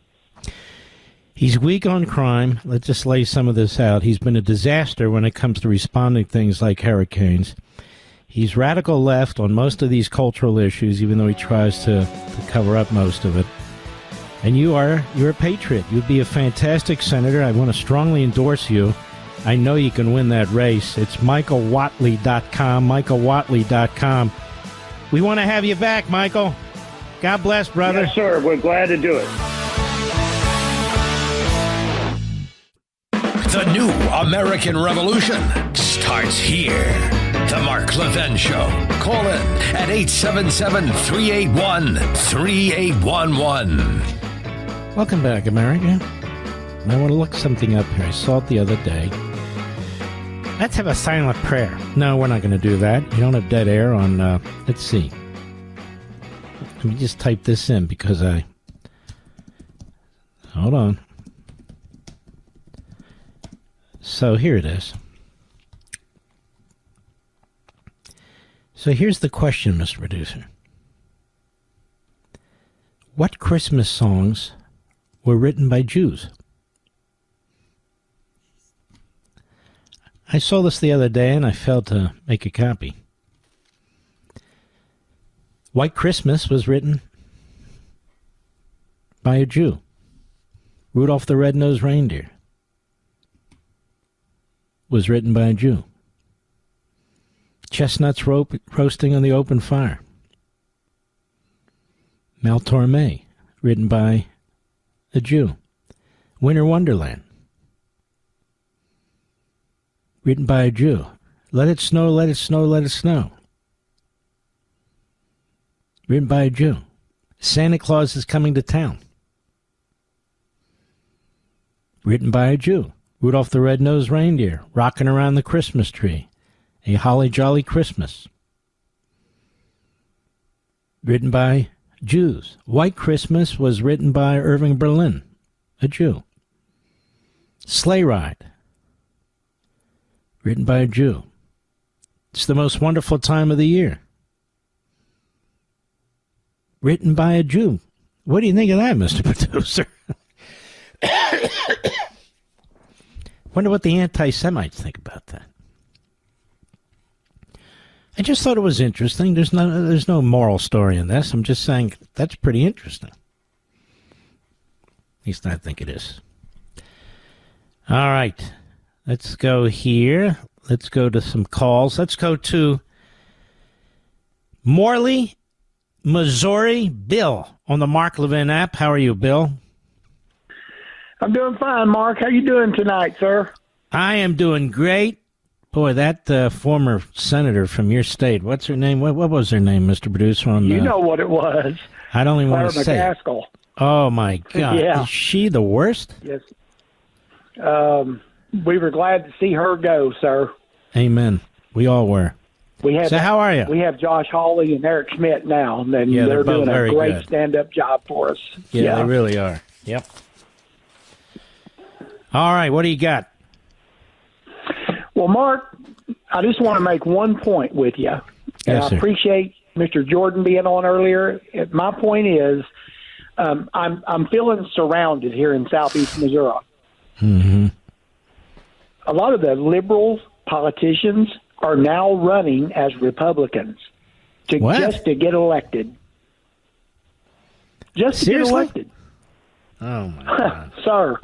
He's weak on crime. Let's just lay some of this out. He's been a disaster when it comes to responding to things like hurricanes. He's radical left on most of these cultural issues, even though he tries to cover up most of it. And you're a patriot. You'd be a fantastic senator. I want to strongly endorse you. I know you can win that race. It's MichaelWhatley.com, MichaelWhatley.com. We want to have you back, Michael. God bless, brother. Yes, sir. We're glad to do it. The new American Revolution starts here. The Mark Levin Show. Call in at 877-381-3811. Welcome back, America. I want to look something up here. I saw it the other day. Let's have a silent prayer. No, we're not going to do that. You don't have dead air on, let's see. Let me just type this in because hold on. So here it is. So here's the question, Mr. Producer. What Christmas songs were written by Jews? I saw this the other day and I failed to make a copy. White Christmas was written by a Jew. Rudolph the Red-Nosed Reindeer was written by a Jew. Chestnuts roasting on the open fire. Mal Torme, written by a Jew. Winter Wonderland, written by a Jew. Let It Snow, Let It Snow, Let It Snow, written by a Jew. Santa Claus is Coming to Town, written by a Jew. Rudolph the Red-Nosed Reindeer, Rocking Around the Christmas Tree, A Holly Jolly Christmas, written by Jews. White Christmas was written by Irving Berlin, a Jew. Sleigh Ride, written by a Jew. It's the most wonderful time of the year, written by a Jew. What do you think of that, Mr. Producer? Wonder what the anti-Semites think about that. I just thought it was interesting. There's no moral story in this. I'm just saying that's pretty interesting. At least I think it is. All right. Let's go here. Let's go to some calls. Let's go to Morley, Missouri. Bill on the Mark Levin app. How are you, Bill? I'm doing fine, Mark. How you doing tonight, sir? I am doing great. Boy, that former senator from your state, what's her name? What was her name, Mr. Producer? You know what it was. I don't even want to say it. McCaskill. Oh, my God. Yeah. Is she the worst? Yes. We were glad to see her go, sir. Amen. We all were. So how are you? We have Josh Hawley and Eric Schmidt now, and they're doing a great stand-up job for us. Yeah, they really are. Yep. All right, what do you got? Well, Mark, I just want to make one point with you. Yes, sir. I appreciate Mr. Jordan being on earlier. My point is, I'm feeling surrounded here in southeast Missouri. Mm-hmm. A lot of the liberal politicians are now running as Republicans just to get elected. Just to Seriously? get elected. Oh, my God. Sir,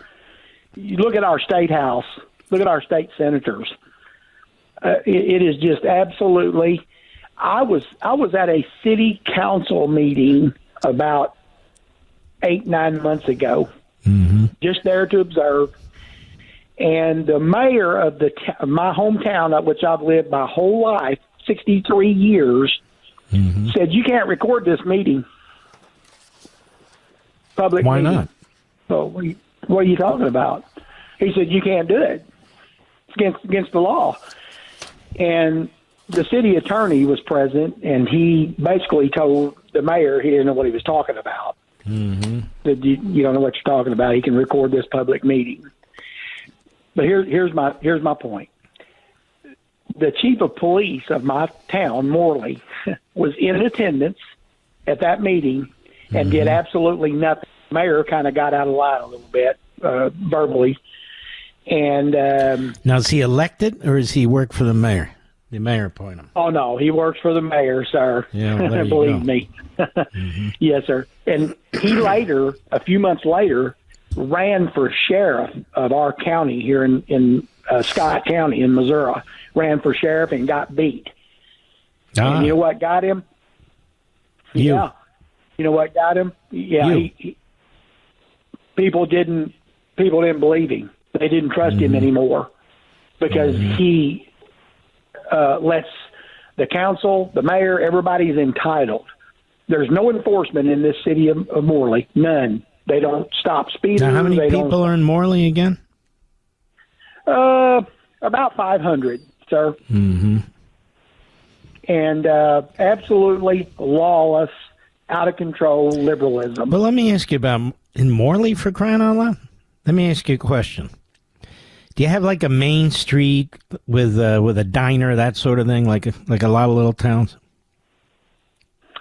you look at our state house. Look at our state senators. It is just absolutely. I was at a city council meeting about 8-9 months ago, just there to observe. And the mayor of my hometown, at which I've lived my whole life, 63 years, said, "You can't record this meeting." Public Why meeting. not? Well, what are you talking about? He said, "You can't do it. It's against the law." And the city attorney was present, and he basically told the mayor he didn't know what he was talking about. That you don't know what you're talking about. He can record this public meeting. But here's my point. The chief of police of my town, Morley, was in attendance at that meeting and did absolutely nothing. The mayor kind of got out of line a little bit verbally. And now, is he elected or does he work for the mayor? The mayor appoint him. Oh, no, he works for the mayor, sir. Yeah, well, there you believe go. me. Yes, sir. And he later, a few months later, ran for sheriff of our county here in Scott County in Missouri. Ran for sheriff and got beat. And you know what got him? Yeah. You know what got him? Yeah. People didn't believe him. They didn't trust him anymore because he lets the council, the mayor, everybody's entitled. There's no enforcement in this city of Morley. None. They don't stop speeders. Now, how many people are in Morley again? About 500, sir. And absolutely lawless, out of control liberalism. But let me ask you about in Morley, for crying out loud. Let me ask you a question. Do you have like a main street with a diner, that sort of thing, like a lot of little towns?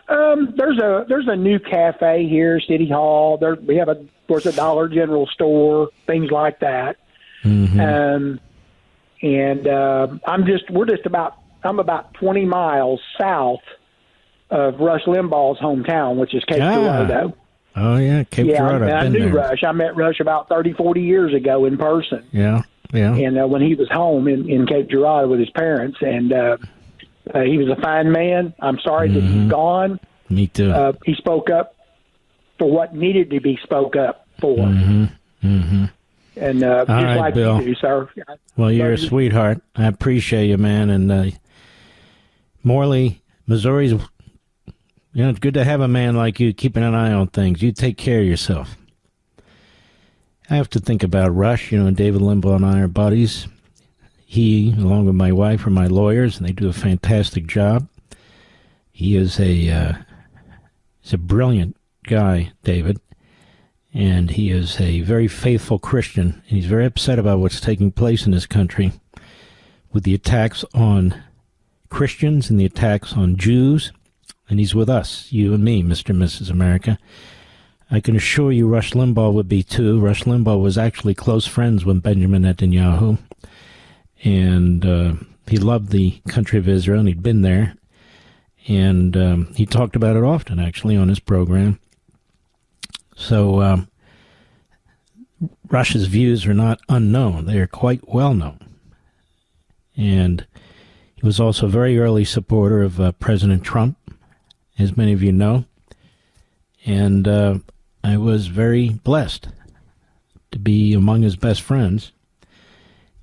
There's a new cafe here, City Hall. We have of course a Dollar General store, things like that. I'm about 20 miles south of Rush Limbaugh's hometown, which is Cape Girardeau. Oh yeah, Cape Girardeau. Yeah, I knew Rush. I met Rush about 30, 40 years ago in person. Yeah. And when he was home in Cape Girardeau with his parents, and he was a fine man. I'm sorry that he's gone. Me too. He spoke up for what needed to be spoke up for. And just right, like Bill. you do, sir. Well, you're a sweetheart. I appreciate you, man. And Morley, Missouri's, it's good to have a man like you keeping an eye on things. You take care of yourself. I have to think about Rush. David Limbaugh and I are buddies. He, along with my wife, are my lawyers, and they do a fantastic job. He is a He's a brilliant guy, David, and he is a very faithful Christian, and he's very upset about what's taking place in this country with the attacks on Christians and the attacks on Jews, and he's with us, you and me, Mr. and Mrs. America. I can assure you Rush Limbaugh would be too. Rush Limbaugh was actually close friends with Benjamin Netanyahu, and he loved the country of Israel, and he'd been there, and he talked about it often, actually, on his program. So Rush's views are not unknown. They are quite well known. And he was also a very early supporter of President Trump, as many of you know. And I was very blessed to be among his best friends.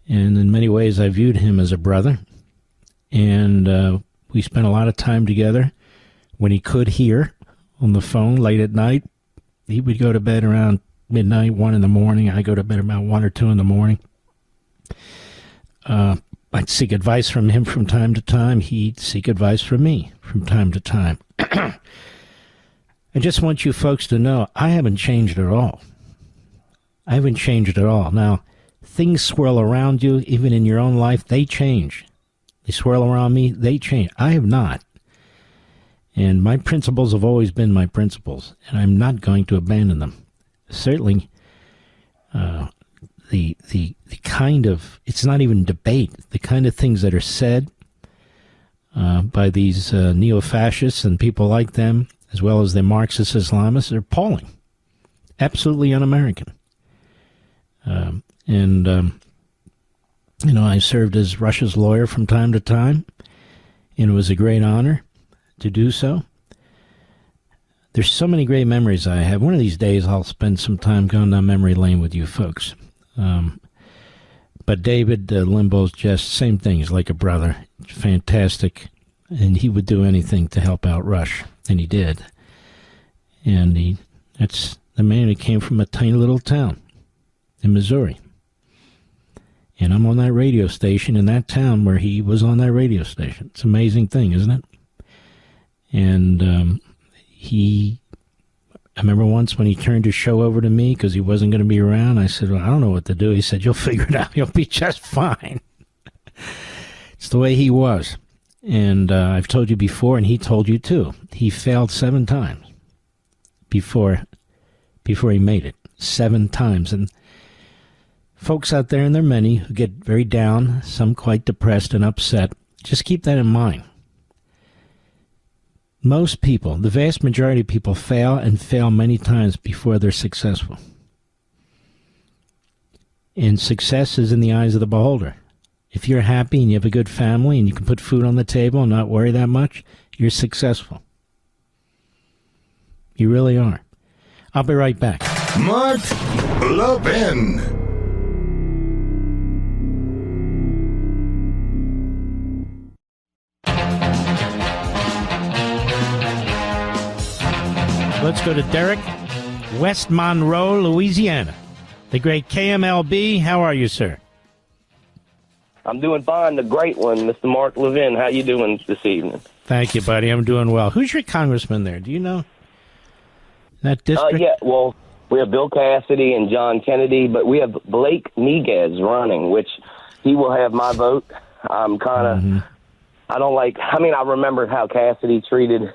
And in many ways, I viewed him as a brother. And we spent a lot of time together when he could hear on the phone late at night. He would go to bed around midnight, 1 in the morning. I go to bed about 1 or 2 in the morning. I'd seek advice from him from time to time. He'd seek advice from me from time to time. I just want you folks to know I haven't changed at all. I haven't changed at all. Now, things swirl around you, even in your own life, they change. They swirl around me, they change. I have not. And my principles have always been my principles, and I'm not going to abandon them. Certainly, the kind of, it's not even debate, the kind of things that are said by these neo-fascists and people like them, as well as the Marxist Islamists, are appalling. Absolutely un-American. I served as Russia's lawyer from time to time, and it was a great honor to do so. There's so many great memories I have. One of these days I'll spend some time going down memory lane with you folks. But David Limbaugh's just same thing. He's like a brother. Fantastic. And he would do anything to help out Rush. And he did. And that's the man who came from a tiny little town in Missouri. And I'm on that radio station in that town where he was on that radio station. It's an amazing thing, isn't it? And I remember once when he turned his show over to me because he wasn't going to be around, I said, well, I don't know what to do. He said, you'll figure it out. You'll be just fine. It's the way he was. And I've told you before, and he told you too, he failed 7 times before he made it. 7 times. And folks out there, and there are many, who get very down, some quite depressed and upset, just keep that in mind. Most people, the vast majority of people, fail and fail many times before they're successful. And success is in the eyes of the beholder. If you're happy and you have a good family and you can put food on the table and not worry that much, you're successful. You really are. I'll be right back. Mark Levin. Let's go to Derek, West Monroe, Louisiana. The great KMLB. How are you, sir? I'm doing fine. The great one, Mr. Mark Levin. How you doing this evening? Thank you, buddy. I'm doing well. Who's your congressman there? Do you know that district? Yeah, well, we have Bill Cassidy and John Kennedy, but we have Blake Miguez running, which he will have my vote. I'm kind of, I don't like, I mean, I remember how Cassidy treated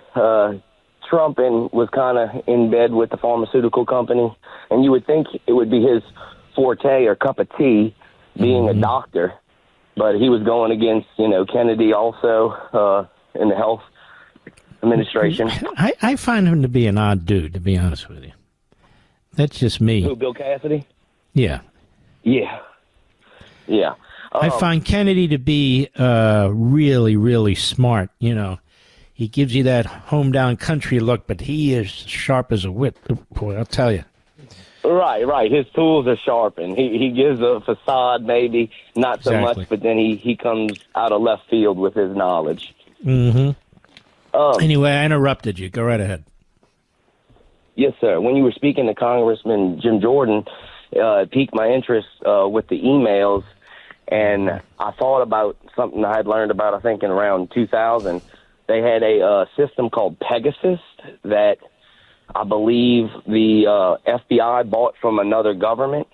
Trump and was kind of in bed with the pharmaceutical company. And you would think it would be his forte or cup of tea being a doctor. But he was going against, Kennedy also in the health administration. I find him to be an odd dude, to be honest with you. That's just me. Who, Bill Cassidy? Yeah. Yeah. Yeah. I find Kennedy to be really, really smart. He gives you that home down country look, but he is sharp as a whip. Boy, I'll tell you. Right. His tools are sharpened. He gives a facade, maybe not so much, but then he comes out of left field with his knowledge. Anyway, I interrupted you. Go right ahead. Yes, sir. When you were speaking to Congressman Jim Jordan, it piqued my interest with the emails, and I thought about something I had learned about, I think, in around 2000. They had a system called Pegasus that I believe the FBI bought from another government.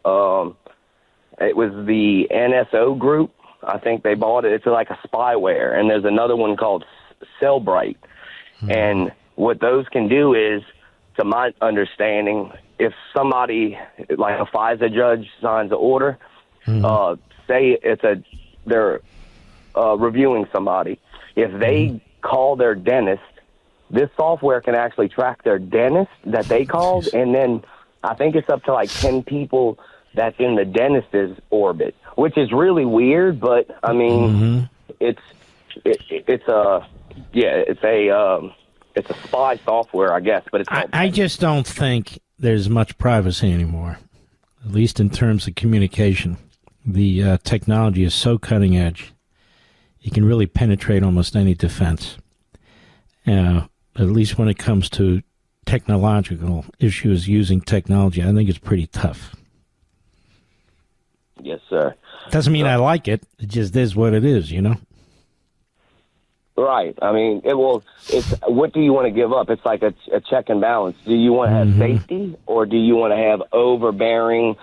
It was the NSO group. I think they bought it. It's like a spyware. And there's another one called Cellbrite. And what those can do is, to my understanding, if somebody, like a FISA judge, signs an order, say they're reviewing somebody. If they call their dentist, this software can actually track their dentist that they called, and then I think it's up to like 10 people that's in the dentist's orbit, which is really weird. But I mean, it's a spy software, I guess. But I just don't think there's much privacy anymore, at least in terms of communication. The technology is so cutting edge, it can really penetrate almost any defense. At least when it comes to technological issues using technology, I think it's pretty tough. Yes, sir. Doesn't mean I like it. It just is what it is, you know? Right. I mean, it's what do you want to give up? It's like a check and balance. Do you want to have safety, or do you want to have overbearing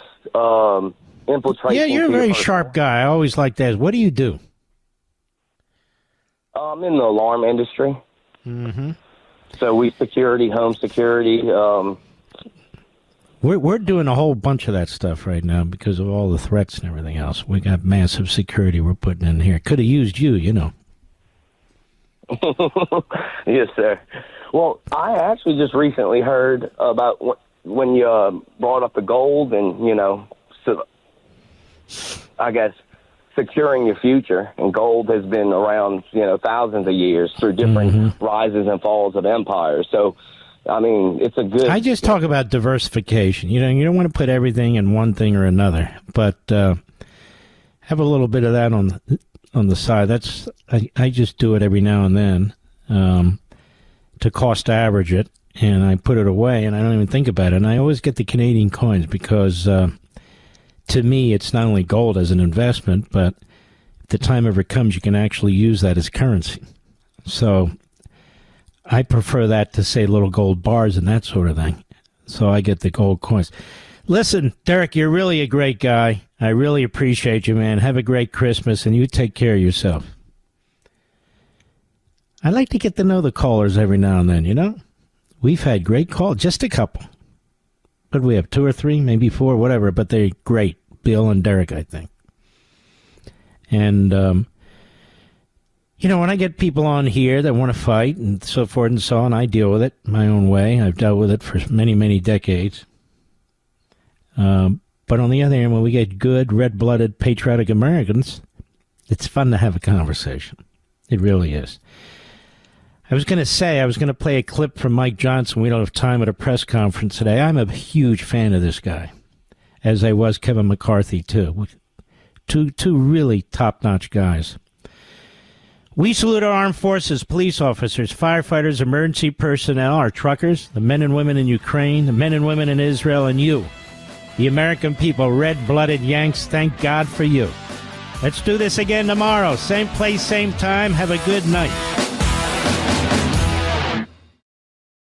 infiltration? Yeah, you're a very sharp guy. I always like to ask, what do you do? I'm in the alarm industry. So we security, home security. We're doing a whole bunch of that stuff right now because of all the threats and everything else. We got massive security we're putting in here. Could have used you, you know. Yes, sir. Well, I actually just recently heard about when you brought up the gold and, you know, so I guess securing your future. And gold has been around, you know, thousands of years through different rises and falls of empires. So, I mean, it's a good... I just talk about diversification. You know, you don't want to put everything in one thing or another, but have a little bit of that on the side. I just do it every now and then to cost average it, and I put it away, and I don't even think about it. And I always get the Canadian coins because to me, it's not only gold as an investment, but if the time ever comes, you can actually use that as currency. So I prefer that to, say, little gold bars and that sort of thing. So I get the gold coins. Listen, Derek, you're really a great guy. I really appreciate you, man. Have a great Christmas, and you take care of yourself. I like to get to know the callers every now and then, you know? We've had great calls, just a couple. But we have 2 or 3, maybe 4, whatever, but they're great. Bill and Derek, I think. And, you know, when I get people on here that want to fight and so forth and so on, I deal with it my own way. I've dealt with it for many, many decades. But on the other hand, when we get good, red-blooded, patriotic Americans, it's fun to have a conversation. It really is. I was going to play a clip from Mike Johnson. We don't have time at a press conference today. I'm a huge fan of this guy, as I was Kevin McCarthy, too. Two really top-notch guys. We salute our armed forces, police officers, firefighters, emergency personnel, our truckers, the men and women in Ukraine, the men and women in Israel, and you, the American people, red-blooded Yanks. Thank God for you. Let's do this again tomorrow. Same place, same time. Have a good night.